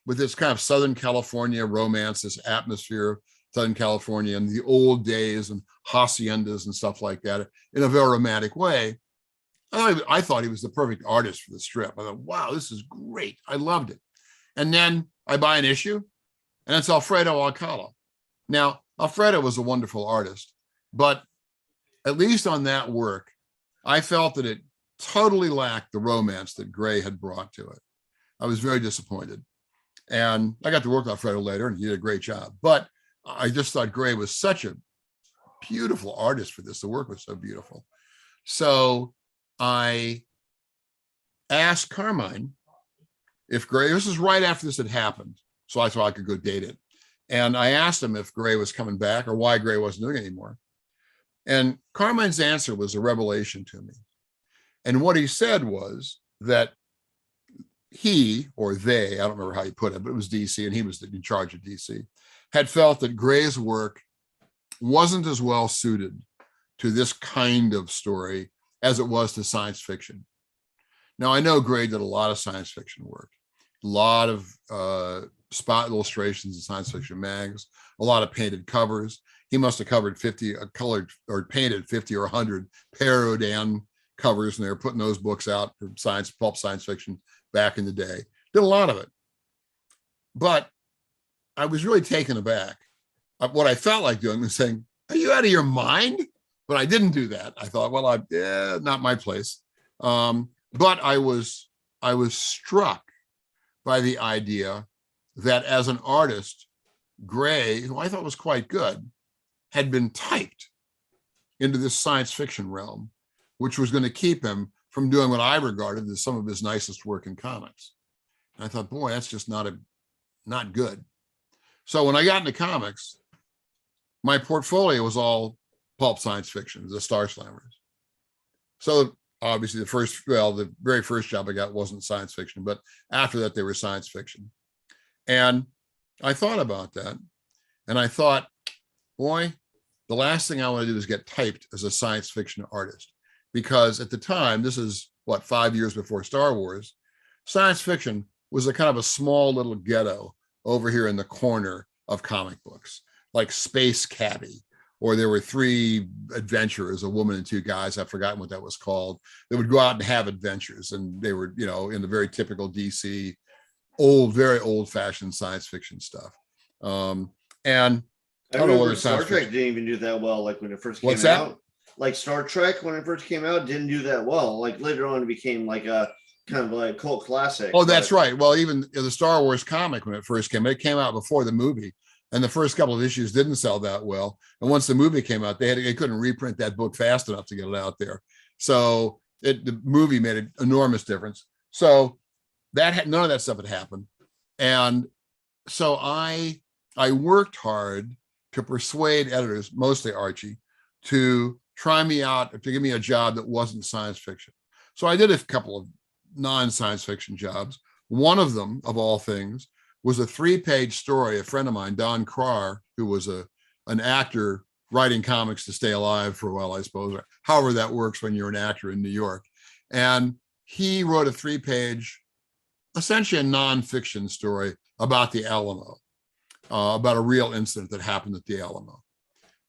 with this kind of Southern California romance, this atmosphere of Southern California and the old days and haciendas and stuff like that in a very romantic way, I thought he was the perfect artist for the strip. I thought, wow, this is great. I loved it. And then I buy an issue, and it's Alfredo Alcala. Now, Alfredo was a wonderful artist, but at least on that work, I felt that it totally lacked the romance that Gray had brought to it. I was very disappointed. And I got to work with Alfredo later, and he did a great job. But I just thought Gray was such a beautiful artist for this. The work was so beautiful. So I asked Carmine if Gray, this is right after this had happened, so I thought I could go date it. And I asked him if Gray was coming back or why Gray wasn't doing it anymore. And Carmine's answer was a revelation to me. And what he said was that he, or they, I don't remember how he put it, but it was DC, and he was in charge of DC, had felt that Gray's work wasn't as well suited to this kind of story as it was to science fiction. Now, I know Gray did a lot of science fiction work, a lot of spot illustrations in science fiction mags, a lot of painted covers. He must have covered 50, colored or painted 50 or 100 Perrodan covers, and they were putting those books out for pulp science fiction back in the day. Did a lot of it. But I was really taken aback. What I felt like doing was saying, are you out of your mind? But I didn't do that. I thought, well, not my place. But I was struck by the idea that as an artist, Gray, who I thought was quite good, had been typed into this science fiction realm, which was going to keep him from doing what I regarded as some of his nicest work in comics. And I thought, boy, that's just not good. So when I got into comics, my portfolio was all pulp science fiction, the Star Slammers. So obviously the very first job I got wasn't science fiction, but after that, they were science fiction. And I thought about that. And I thought, boy, the last thing I want to do is get typed as a science fiction artist. Because at the time, this is 5 years before Star Wars, science fiction was a kind of a small little ghetto over here in the corner of comic books, like Space Caddy, or there were 3 adventurers, a woman and 2 guys, I've forgotten what that was called, that would go out and have adventures. And they were, in the very typical DC, very old fashioned science fiction stuff. And I don't know whether Star Trek didn't even do that well, like when it first came What's that? out. Like Star Trek, when it first came out, didn't do that well. Like later on, it became like a kind of like cult classic. Oh, that's right. Well, even the Star Wars comic, when it first came, it came out before the movie, and the first couple of issues didn't sell that well. And once the movie came out, they couldn't reprint that book fast enough to get it out there. So the movie made an enormous difference. So none of that stuff had happened, and so I worked hard to persuade editors, mostly Archie, to try me out, to give me a job that wasn't science fiction. So I did a couple of non-science fiction jobs. One of them, of all things, was a 3-page story. A friend of mine, Don Krar, who was an actor writing comics to stay alive for a while, I suppose, or however that works when you're an actor in New York. And he wrote a 3-page, essentially a non-fiction story about the Alamo, about a real incident that happened at the Alamo.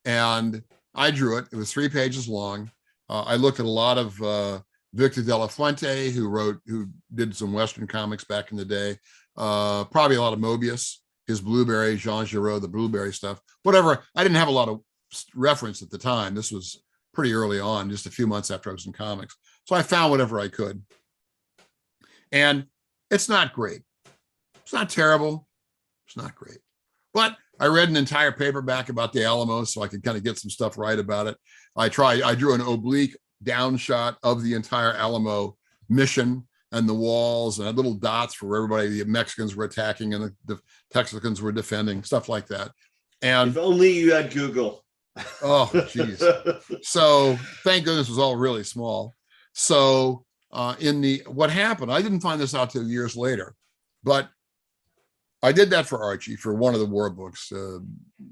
And I drew it. It was 3 pages long. I looked at a lot of Victor De La Fuente, who did some Western comics back in the day. Probably a lot of Mobius, his Blueberry, Jean Giraud, the Blueberry stuff, whatever. I didn't have a lot of reference at the time. This was pretty early on, just a few months after I was in comics. So I found whatever I could. And it's not great. It's not terrible. It's not great. But I read an entire paperback about the Alamo, so I could kind of get some stuff right about it. I drew an oblique down shot of the entire Alamo mission and the walls, and had little dots for where everybody, the Mexicans were attacking and the Texicans were defending, stuff like that. And if only you had Google. Oh, geez. So thank goodness it was all really small. So what happened, I didn't find this out till years later, but I did that for Archie, for one of the war books,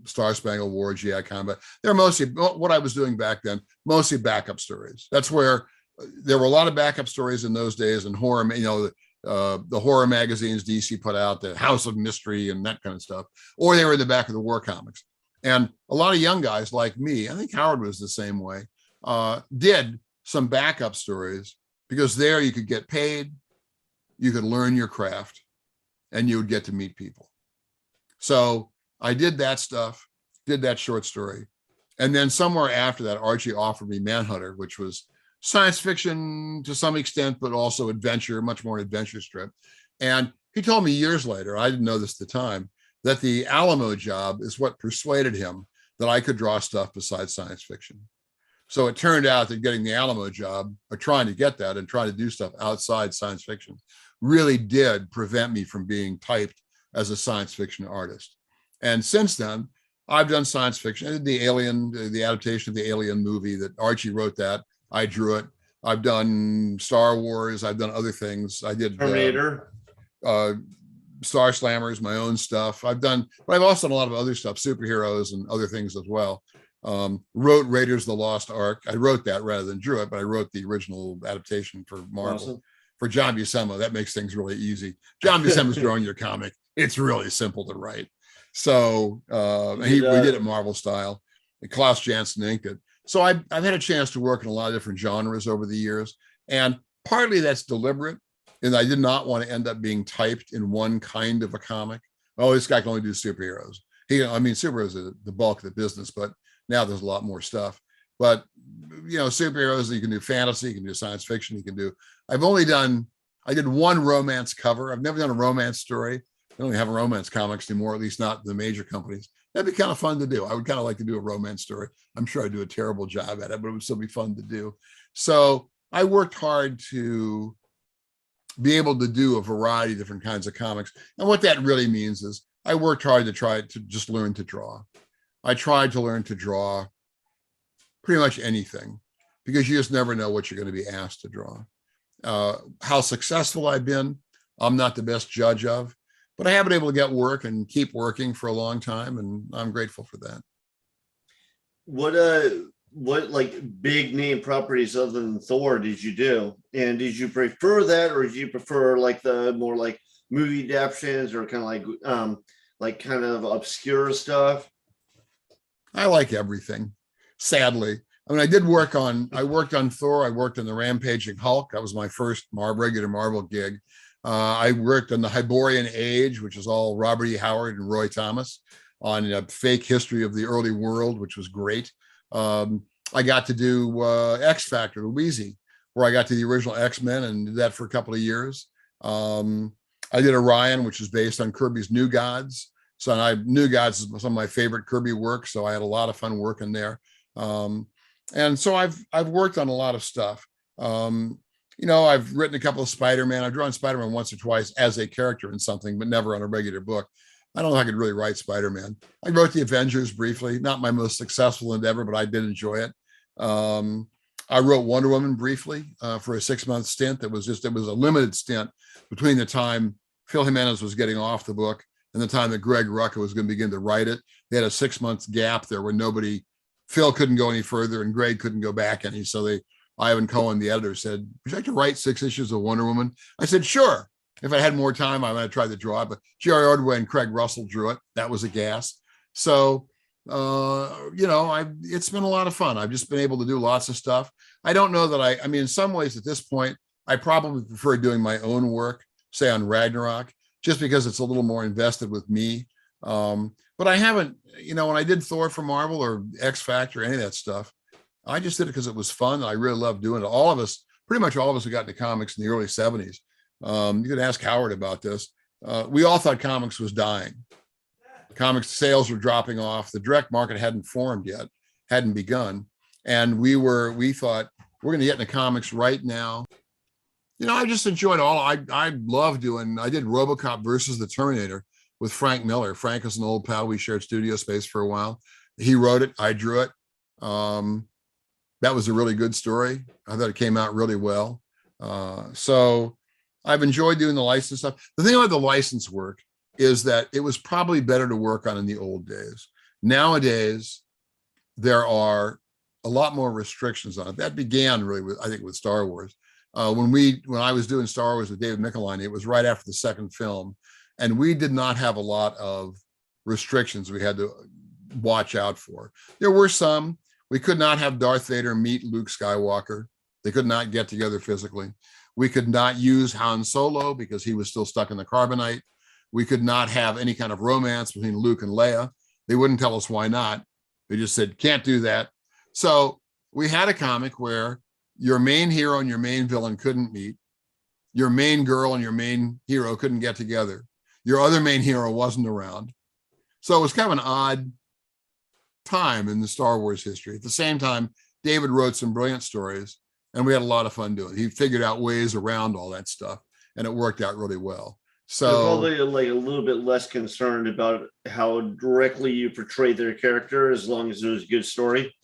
Star Spangled War, GI Combat. They're mostly, what I was doing back then, mostly backup stories. That's where there were a lot of backup stories in those days, and horror, the horror magazines DC put out, the House of Mystery and that kind of stuff, or they were in the back of the war comics. And a lot of young guys like me, I think Howard was the same way, did some backup stories, because there you could get paid, you could learn your craft, and you would get to meet people. So I did that stuff, did that short story. And then somewhere after that, Archie offered me Manhunter, which was science fiction to some extent, but also adventure, much more an adventure strip. And he told me years later, I didn't know this at the time, that the Alamo job is what persuaded him that I could draw stuff besides science fiction. So it turned out that getting the Alamo job, or trying to get that and trying to do stuff outside science fiction, really did prevent me from being typed as a science fiction artist. And since then, I've done science fiction. I did the adaptation of the Alien movie that Archie wrote that. I drew it. I've done Star Wars. I've done other things. I did Terminator. Star Slammers, my own stuff. But I've also done a lot of other stuff, superheroes and other things as well. Wrote Raiders of the Lost Ark. I wrote that rather than drew it, but I wrote the original adaptation for Marvel. Awesome. For John Buscema, that makes things really easy. John Buscema's drawing your comic. It's really simple to write. So we did it Marvel style. Klaus Janson inked it. So I've had a chance to work in a lot of different genres over the years. And partly that's deliberate, and I did not want to end up being typed in one kind of a comic. Oh, this guy can only do superheroes. Superheroes are the bulk of the business, but now there's a lot more stuff. But, superheroes, you can do fantasy, you can do science fiction, I did one romance cover. I've never done a romance story, They don't have romance comics anymore, at least not the major companies. That'd be kind of fun to do. I would kind of like to do a romance story. I'm sure I'd do a terrible job at it, but it would still be fun to do. So I worked hard to be able to do a variety of different kinds of comics. And what that really means is I worked hard to try to just learn to draw. I tried to learn to draw pretty much anything, because you just never know what you're going to be asked to draw. How successful I've been, I'm not the best judge of, but I have been able to get work and keep working for a long time, and I'm grateful for that. What like big name properties other than Thor did you do? And did you prefer that, or did you prefer like the more like movie adaptations, or kind of like kind of obscure stuff? I like everything, sadly. I mean, I worked on Thor. I worked on the Rampaging Hulk. That was my first regular Marvel gig. I worked on the Hyborian Age, which is all Robert E. Howard and Roy Thomas, on a fake history of the early world, which was great. I got to do X Factor, Louisi, where I got to the original X-Men and did that for a couple of years. I did Orion, which is based on Kirby's New Gods. So New Gods is some of my favorite Kirby work. So I had a lot of fun working there. And so I've worked on a lot of stuff. I've written a couple of Spider-Man. I've drawn Spider-Man once or twice as a character in something, but never on a regular book. I don't know if I could really write Spider-Man. I wrote the Avengers briefly, not my most successful endeavor, but I did enjoy it. I wrote Wonder Woman briefly for a 6-month stint. It was a limited stint between the time Phil Jimenez was getting off the book and the time that Greg Rucka was going to begin to write it. They had a 6-month gap there where Phil couldn't go any further and Greg couldn't go back any. So Ivan Cohen, the editor, said, would you like to write 6 issues of Wonder Woman? I said, sure. If I had more time, I might have tried to draw it, but Jerry Ordway and Craig Russell drew it. That was a gas. So, it's been a lot of fun. I've just been able to do lots of stuff. I don't know that in some ways at this point, I probably prefer doing my own work, say on Ragnarok, just because it's a little more invested with me. But I haven't, when I did Thor for Marvel or X Factor, any of that stuff, I just did it because it was fun. I really loved doing it. Pretty much all of us who got into comics in the early 70s. You could ask Howard about this. We all thought comics was dying. Comics sales were dropping off. The direct market hadn't formed yet, hadn't begun. And we thought we're going to get into comics right now. I just enjoyed I did RoboCop versus the Terminator with Frank Miller. Frank is an old pal. We shared studio space for a while. He wrote it. I drew it. That was a really good story. I thought it came out really well. So I've enjoyed doing the license stuff. The thing about the license work is that it was probably better to work on in the old days. Nowadays, there are a lot more restrictions on it. That began really with Star Wars. When I was doing Star Wars with David McFarlane, it was right after the second film, and we did not have a lot of restrictions we had to watch out for. There were some. We could not have Darth Vader meet Luke Skywalker. They could not get together physically. We could not use Han Solo because he was still stuck in the carbonite. We could not have any kind of romance between Luke and Leia. They wouldn't tell us why not. They just said, can't do that. So we had a comic where your main hero and your main villain couldn't meet. Your main girl and your main hero couldn't get together. Your other main hero wasn't around. So it was kind of an odd time in the Star Wars history. At the same time, David wrote some brilliant stories, and we had a lot of fun doing it. He figured out ways around all that stuff, and it worked out really well. So they're probably like a little bit less concerned about how directly you portray their character, as long as it was a good story.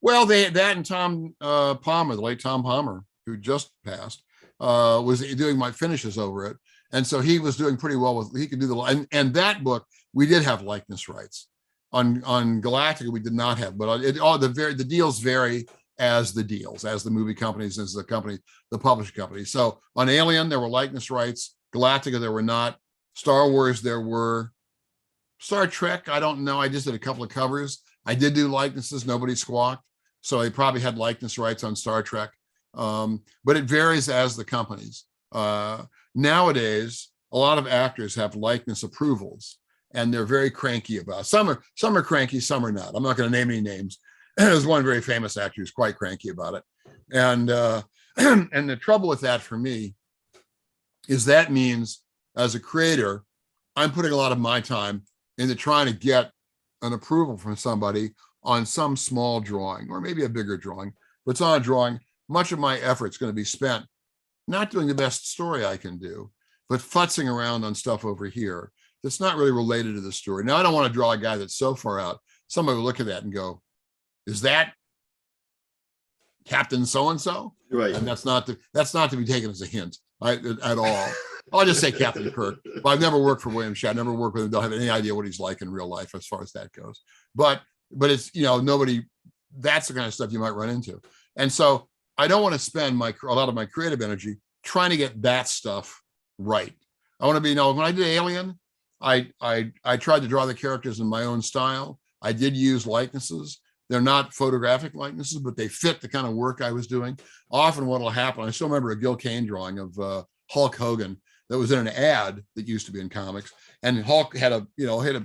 Well, that and Tom Palmer, the late Tom Palmer, who just passed, was doing my finishes over it, and so he was doing pretty well with. He could do and that book we did have likeness rights. On Galactica we did not have, but the deals vary as the movie companies, as the publishing company. So on Alien there were likeness rights. Galactica there were not. Star Wars there were. Star Trek, I don't know. I just did a couple of covers. I did do likenesses. Nobody squawked. So they probably had likeness rights on Star Trek. But it varies as the companies. Nowadays, a lot of actors have likeness approvals, and they're very cranky about it. Some are cranky, some are not. I'm not going to name any names. There's one very famous actor who's quite cranky about it. And and the trouble with that for me is that means, as a creator, I'm putting a lot of my time into trying to get an approval from somebody on some small drawing or maybe a bigger drawing. But it's on a drawing. Much of my effort is going to be spent not doing the best story I can do, but futzing around on stuff over here that's not really related to the story. Now, I don't want to draw a guy that's so far out. Somebody will look at that and go, is that Captain so-and-so? Right. And that's not to be taken as a hint at all. I'll just say Captain Kirk. But I've never worked for William Shatner. Never worked with him. Don't have any idea what he's like in real life as far as that goes. But it's, nobody, that's the kind of stuff you might run into. And so I don't want to spend a lot of my creative energy trying to get that stuff right. I want to be, when I did Alien, I tried to draw the characters in my own style. I did use likenesses. They're not photographic likenesses, but they fit the kind of work I was doing. Often what will happen, I still remember a Gil Kane drawing of Hulk Hogan that was in an ad that used to be in comics. And Hulk had a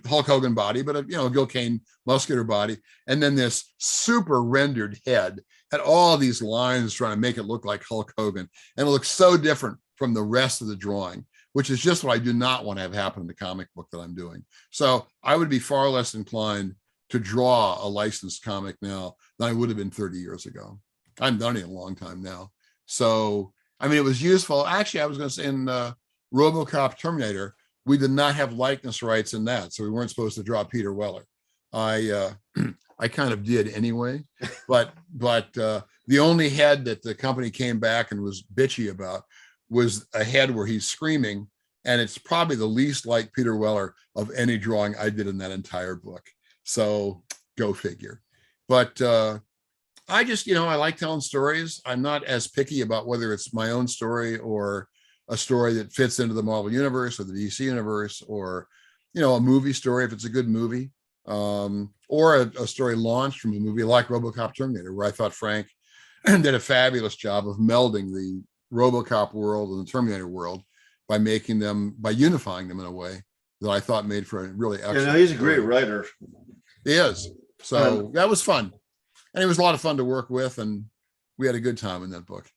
Hulk Hogan body, but a Gil Kane muscular body. And then this super rendered head had all these lines trying to make it look like Hulk Hogan. And it looks so different from the rest of the drawing, which is just what I do not want to have happen in the comic book that I'm doing. So I would be far less inclined to draw a licensed comic now than I would have been 30 years ago. I've done it a long time now. So, it was useful. Actually, I was going to say in RoboCop Terminator, we did not have likeness rights in that. So we weren't supposed to draw Peter Weller. I kind of did anyway, but the only head that the company came back and was bitchy about was a head where he's screaming. And it's probably the least like Peter Weller of any drawing I did in that entire book. So go figure. But I just, I like telling stories. I'm not as picky about whether it's my own story or a story that fits into the Marvel universe or the DC universe, or, a movie story, if it's a good movie, or a story launched from a movie like RoboCop Terminator, where I thought Frank did a fabulous job of melding the RoboCop world and the Terminator world by unifying them in a way that I thought made for a really excellent. He's a great writer. He is. So that was fun. And it was a lot of fun to work with, and we had a good time in that book.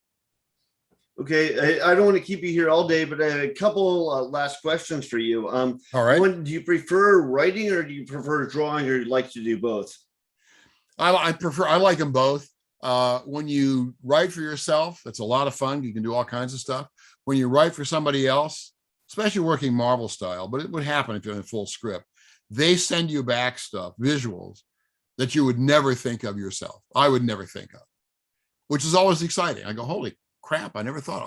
Okay, I don't want to keep you here all day, but I have a couple last questions for you. All right. Do you prefer writing or do you prefer drawing, or you like to do both? I like them both. When you write for yourself, it's a lot of fun. You can do all kinds of stuff. When you write for somebody else, especially working Marvel style, but it would happen if you're in a full script, they send you back stuff, visuals that you would never think of yourself. I would never think of, which is always exciting. I go, holy crap, I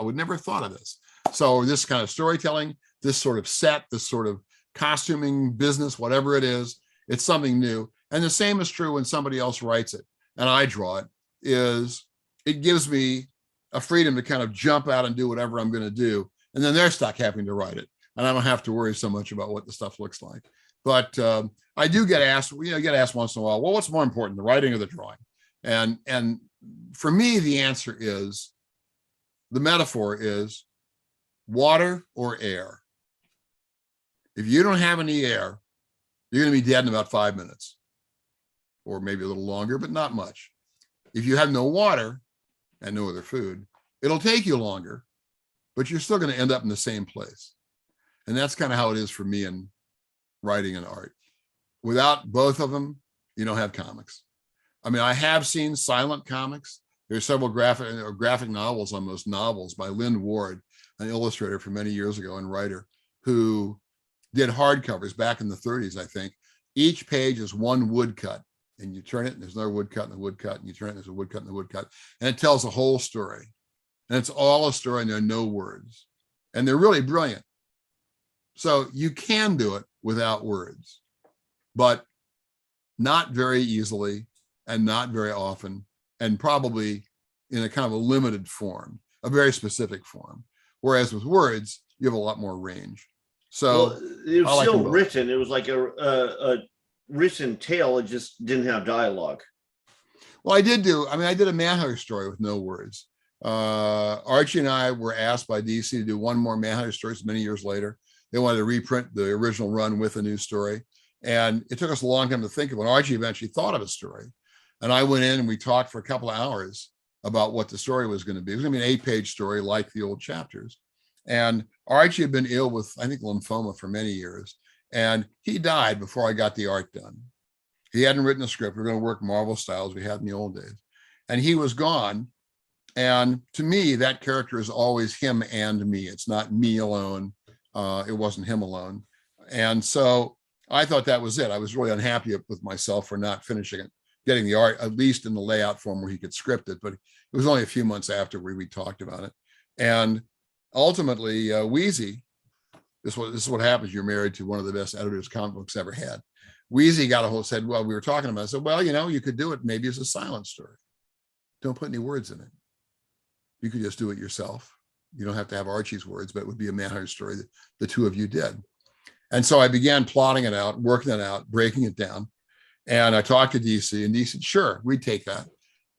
would never have thought of this. So this kind of storytelling, this sort of set, this sort of costuming business, whatever it is, it's something new. And the same is true when somebody else writes it and I draw it. It gives me a freedom to kind of jump out and do whatever I'm going to do. And then they're stuck having to write it. And I don't have to worry so much about what the stuff looks like. But I do get asked, get asked once in a while, well, what's more important, the writing or the drawing? And for me, the answer is, the metaphor is water or air. If you don't have any air, you're going to be dead in about 5 minutes, or maybe a little longer, but not much. If you have no water and no other food, it'll take you longer, but you're still going to end up in the same place. And that's kind of how it is for me in writing and art. Without both of them, you don't have comics. I have seen silent comics. There's several graphic novels, almost novels, by Lynn Ward, an illustrator from many years ago and writer, who did hardcovers back in the 30s, I think. Each page is one woodcut, and you turn it, and there's another woodcut and a woodcut, and you turn it, and there's a woodcut and a woodcut, and it tells a whole story. And it's all a story, and there are no words. And they're really brilliant. So you can do it without words, but not very easily and not very often, and probably in a kind of a limited form, a very specific form. Whereas with words, you have a lot more range. So it was still written. It was like a written tale. It just didn't have dialogue. Well, I did a Manhunter story with no words. Archie and I were asked by DC to do one more Manhunter story many years later. They wanted to reprint the original run with a new story. And it took us a long time to think of it. Archie eventually thought of a story. And I went in and we talked for a couple of hours about what the story was going to be. It was going to be an 8-page story like the old chapters. And Archie had been ill with, I think, lymphoma for many years. And he died before I got the art done. He hadn't written a script. We were going to work Marvel styles we had in the old days. And he was gone. And to me, that character is always him and me. It's not me alone. It wasn't him alone. And so I thought that was it. I was really unhappy with myself for not finishing it, getting the art, at least in the layout form where he could script it. But it was only a few months after we talked about it. And ultimately, Wheezy, this is what happens. You're married to one of the best editors comic books ever had. Wheezy got a hold, said, well, we were talking about it. I said, well, you could do it maybe as a silent story. Don't put any words in it. You could just do it yourself. You don't have to have Archie's words, but it would be a Manhunter story that the two of you did. And so I began plotting it out, working it out, breaking it down. And I talked to DC, and DC said, sure, we'd take that.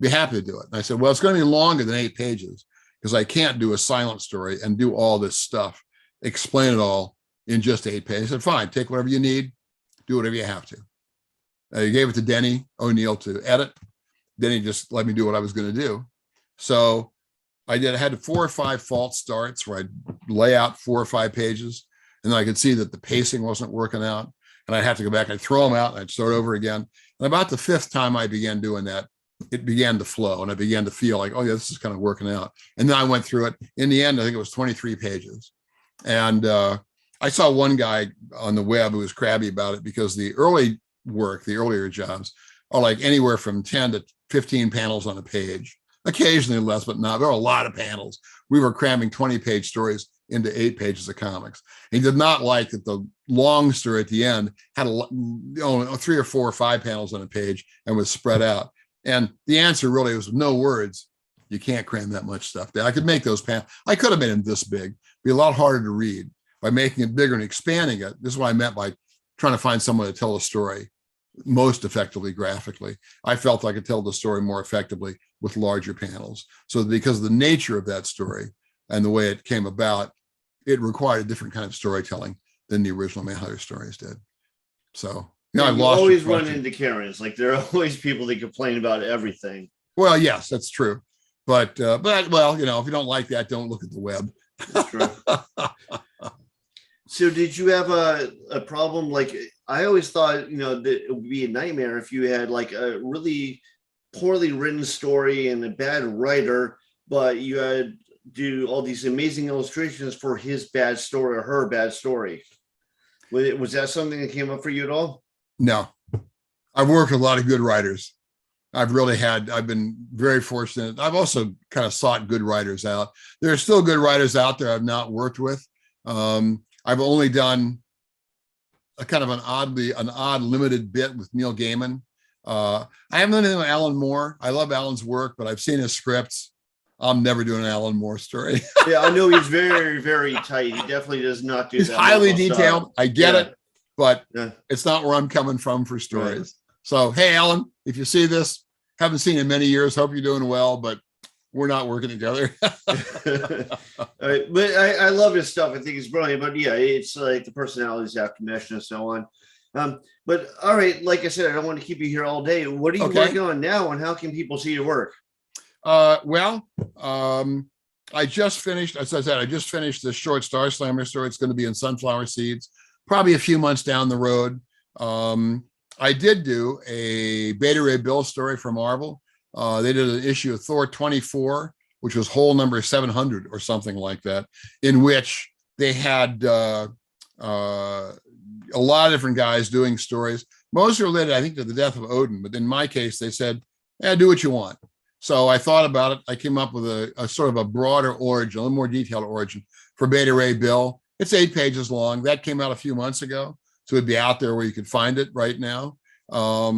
Be happy to do it. And I said, well, it's going to be longer than 8 pages because I can't do a silent story and do all this stuff, explain it all in just 8 pages. I said, fine, take whatever you need, do whatever you have to. I gave it to Denny O'Neill to edit. Denny just let me do what I was going to do. So I had 4 or 5 false starts where I'd lay out 4 or 5 pages, and then I could see that the pacing wasn't working out, and I'd have to go back, I'd throw them out, and I'd start over again. And about the 5th time I began doing that, it began to flow, and I began to feel like, oh yeah, this is kind of working out. And then I went through it. In the end, I think it was 23 pages. And I saw one guy on the web who was crabby about it because the early work, the earlier jobs, are like anywhere from 10 to 15 panels on a page. Occasionally less, but not. There are a lot of panels. We were cramming 20-page stories into 8 pages of comics. He did not like that the long story at the end had 3 or 4 or 5 panels on a page and was spread out. And the answer really was no words. You can't cram that much stuff down. I could make those panels. I could have made them this big. Be a lot harder to read by making it bigger and expanding it. This is what I meant by trying to find someone to tell a story most effectively graphically. I felt I could tell the story more effectively with larger panels. So because of the nature of that story and the way it came about, it required a different kind of storytelling than the original Manhunter stories did. So now I've lost. Always run into Karens. Like there are always people that complain about everything. Well, yes, that's true. But well, if you don't like that, don't look at the web. That's true. So did you have a problem? Like I always thought, that it would be a nightmare if you had like a really poorly written story and a bad writer, but you had do all these amazing illustrations for his bad story or her bad story. Was that something that came up for you at all? No, I've worked with a lot of good writers. I've been very fortunate. I've also kind of sought good writers out. There are still good writers out there I've not worked with. I've only done a kind of an odd limited bit with Neil Gaiman. I haven't done anything with Alan Moore. I love Alan's work, but I've seen his scripts. I'm never doing an Alan Moore story. Yeah, I know he's very, very tight. He definitely does not do he's that. He's highly detailed. Stuff. I get it, but yeah. It's not where I'm coming from for stories. Right. So, hey, Alan, if you see this, haven't seen you in many years. Hope you're doing well, but we're not working together. All right. But I love his stuff. I think it's brilliant. But yeah, it's like the personalities have to mesh and so on. But all right, like I said, I don't want to keep you here all day. What are you working on now, and how can people see your work? I just finished, as I said, I just finished the short Star Slammer story. It's going to be in Sunflower Seeds, probably a few months down the road. I did do a Beta Ray Bill story for Marvel. They did an issue of Thor 24, which was whole number 700 or something like that, in which they had a lot of different guys doing stories, mostly related, I think, to the death of Odin. But in my case, they said, yeah, do what you want. So I thought about it. I came up with a sort of a broader origin, a little more detailed origin for Beta Ray Bill. It's 8 pages long. That came out a few months ago. So it'd be out there where you could find it right now. At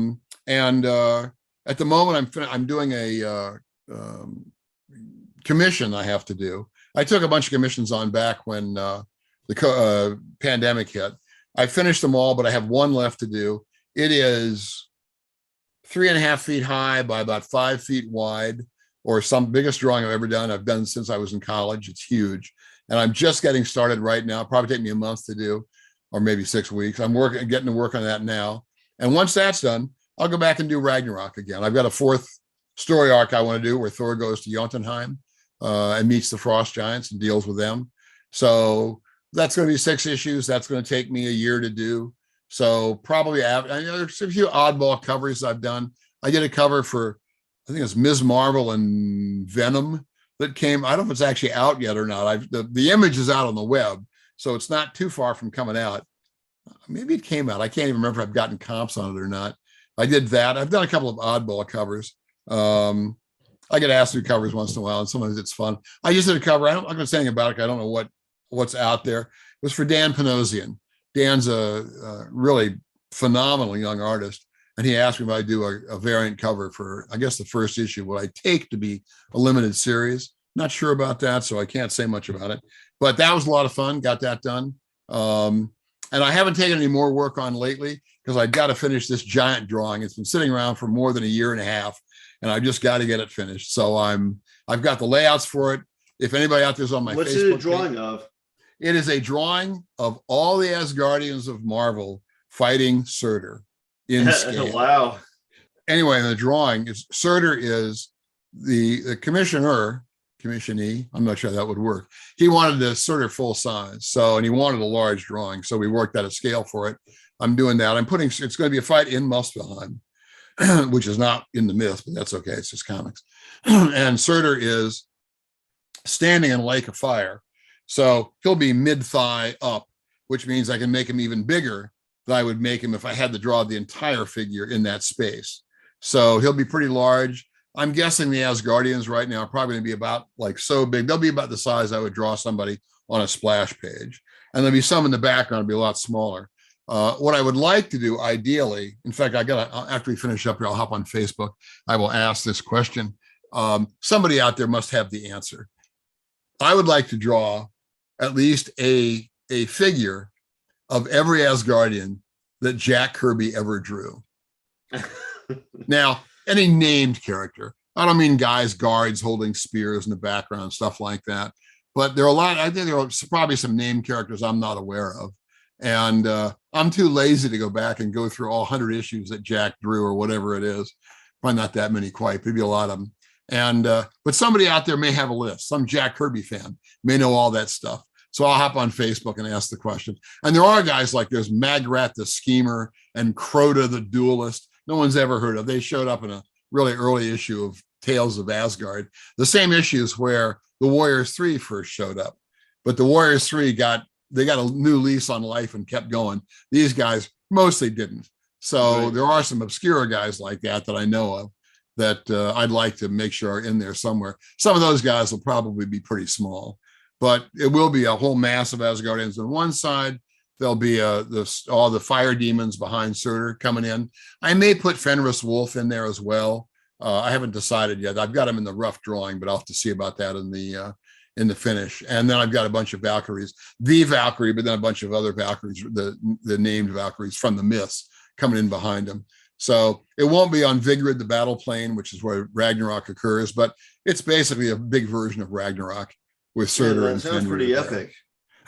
the moment, I'm doing a commission I have to do. I took a bunch of commissions on back when the pandemic hit. I finished them all, but I have one left to do. It is 3.5 feet high by about 5 feet wide, or some biggest drawing I've ever done. I've done since I was in college. It's huge. And I'm just getting started right now. It'll probably take me a month to do, or maybe 6 weeks. I'm getting to work on that now. And once that's done, I'll go back and do Ragnarok again. I've got a 4th story arc I want to do where Thor goes to Jotunheim and meets the Frost Giants and deals with them. So that's going to be 6 issues. That's going to take me a year to do. So probably there's a few oddball covers I've done. I did a cover for, I think it's Ms. Marvel and Venom that came. I don't know if it's actually out yet or not. The image is out on the web, so it's not too far from coming out. Maybe it came out. I can't even remember if I've gotten comps on it or not. I did that. I've done a couple of oddball covers. I get asked to do covers once in a while, and sometimes it's fun. I just did a cover. I'm not going to say anything about it. I don't know what's out there. It was for Dan Panosian. Dan's a really phenomenal young artist, and he asked me if I do a variant cover for, I guess, the first issue, what I take to be a limited series. Not sure about that, so I can't say much about it. But that was a lot of fun. Got that done. And I haven't taken any more work on lately because I've got to finish this giant drawing. It's been sitting around for more than a year and a half, and I've just got to get it finished. So I've got the layouts for it. If anybody out there's on my What's Facebook it a drawing page, of? it is a drawing of all the Asgardians of Marvel fighting Surtur in scale. Wow. Anyway, the drawing is Surtur is the commissionee. I'm not sure how that would work. He wanted the Surtur full size, and he wanted a large drawing, so we worked out a scale for it. I'm doing that. It's going to be a fight in Muspelheim, which is not in the myth, but that's okay. It's just comics. And Surtur is standing in a lake of fire. So he'll be mid-thigh up, which means I can make him even bigger than I would make him if I had to draw the entire figure in that space. So he'll be pretty large. I'm guessing the Asgardians right now are probably going to be about like so big. They'll be about the size I would draw somebody on a splash page. And there'll be some in the background, be a lot smaller. What I would like to do ideally, in fact, after we finish up here, I'll hop on Facebook. I will ask this question. Somebody out there must have the answer. I would like to draw at least a figure of every Asgardian that Jack Kirby ever drew. Now, any named character. I don't mean guards holding spears in the background, stuff like that. But there are I think there are probably some named characters I'm not aware of. And I'm too lazy to go back and go through all 100 issues that Jack drew or whatever it is. Probably not that many quite, maybe a lot of them. And but somebody out there may have a list. Some Jack Kirby fan may know all that stuff. So I'll hop on Facebook and ask the question. And there are guys like there's Magrat the Schemer and Crota the Duelist. No one's ever heard of. They showed up in a really early issue of Tales of Asgard. The same issues where the Warriors 3 first showed up. But the Warriors 3 got a new lease on life and kept going. These guys mostly didn't. So right. There are some obscure guys like that I know of that I'd like to make sure are in there somewhere. Some of those guys will probably be pretty small, but it will be a whole mass of Asgardians on one side. There'll be all the fire demons behind Surtur coming in. I may put Fenris Wolf in there as well. I haven't decided yet. I've got him in the rough drawing, but I'll have to see about that in the finish. And then I've got a bunch of Valkyries, the Valkyrie, but then a bunch of other Valkyries, the named Valkyries from the myths coming in behind him. So it won't be on Vigrid, the battle plane, which is where Ragnarok occurs, but it's basically a big version of Ragnarok with Surtur and sounds pretty epic.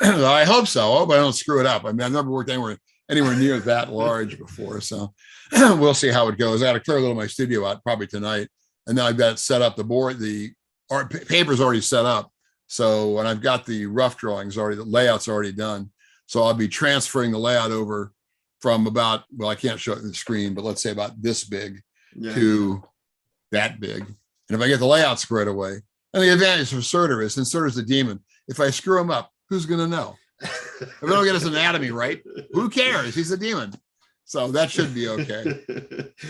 I hope so. I hope I don't screw it up. I mean, I've never worked anywhere near that large before. So we'll see how it goes. I got to clear a little of my studio out probably tonight. And then I've got it set up. The board, the art paper's already set up. So, and I've got the rough drawings already, the layout's already done. So I'll be transferring the layout over from about, well, I can't show it on the screen, but let's say about this big to that big. And if I get the layout squared away, and the advantage of Surtur is, since Surtur's a demon, if I screw him up, who's going to know? If I don't get his anatomy right, who cares? He's a demon. So that should be okay.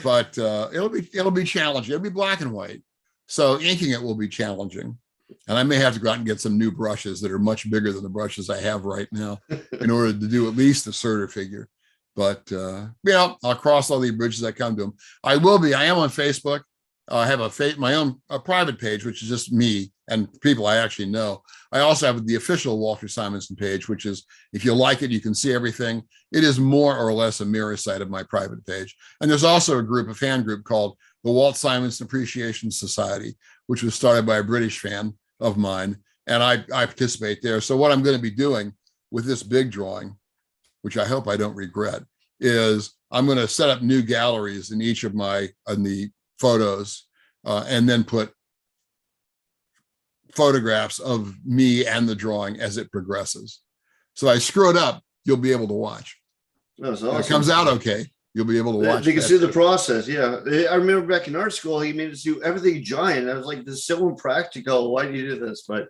But it'll be challenging. It'll be black and white. So inking it will be challenging. And I may have to go out and get some new brushes that are much bigger than the brushes I have right now in order to do at least the Surtur figure. But, I'll cross all the bridges that come to them. I am on Facebook. I have my own private page, which is just me and people I actually know. I also have the official Walter Simonson page, which is, if you like it, you can see everything. It is more or less a mirror site of my private page. And there's also a fan group called the Walt Simonson Appreciation Society, which was started by a British fan of mine. And I participate there. So what I'm going to be doing with this big drawing, which I hope I don't regret, is I'm going to set up new galleries in each of the photos, and then put photographs of me and the drawing as it progresses. So I screw it up, you'll be able to watch. That's If awesome. it comes out okay, you'll be able to watch. You can that. see the process. Yeah. I remember back in art school, he made us do everything giant. I was like, this is so impractical. Why do you do this? But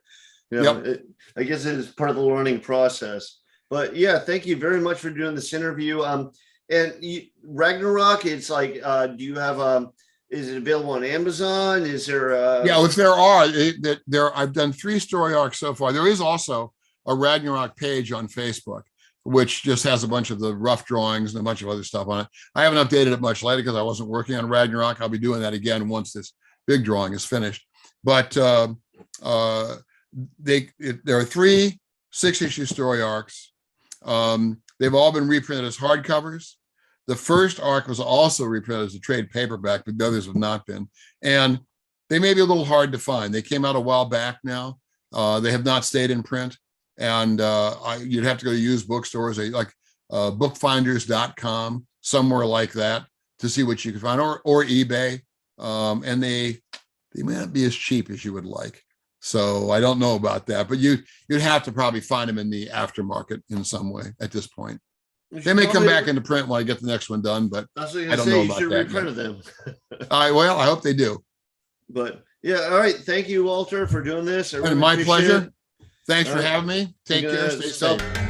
you know, I guess it is part of the learning process. But yeah, thank you very much for doing this interview. Ragnarok, it's like, do you have is it available on Amazon? Is there yeah, if there are, I've done 3 story arcs so far. There is also a Ragnarok page on Facebook, which just has a bunch of the rough drawings and a bunch of other stuff on it. I haven't updated it much lately because I wasn't working on Ragnarok. I'll be doing that again once this big drawing is finished. But there are 3 6-issue story arcs. They've all been reprinted as hardcovers. The first arc was also reprinted as a trade paperback, but the others have not been. And they may be a little hard to find. They came out a while back now. They have not stayed in print. And you'd have to go to used bookstores like bookfinders.com, somewhere like that, to see what you can find, or eBay. And they may not be as cheap as you would like. So I don't know about that, but you'd have to probably find them in the aftermarket in some way at this point. They may come back into print when I get the next one done, but I don't know about that. Reprint them. Well, I hope they do. But yeah, all right. Thank you, Walter, for doing this. My pleasure. Thanks for having me. Take care. Stay safe.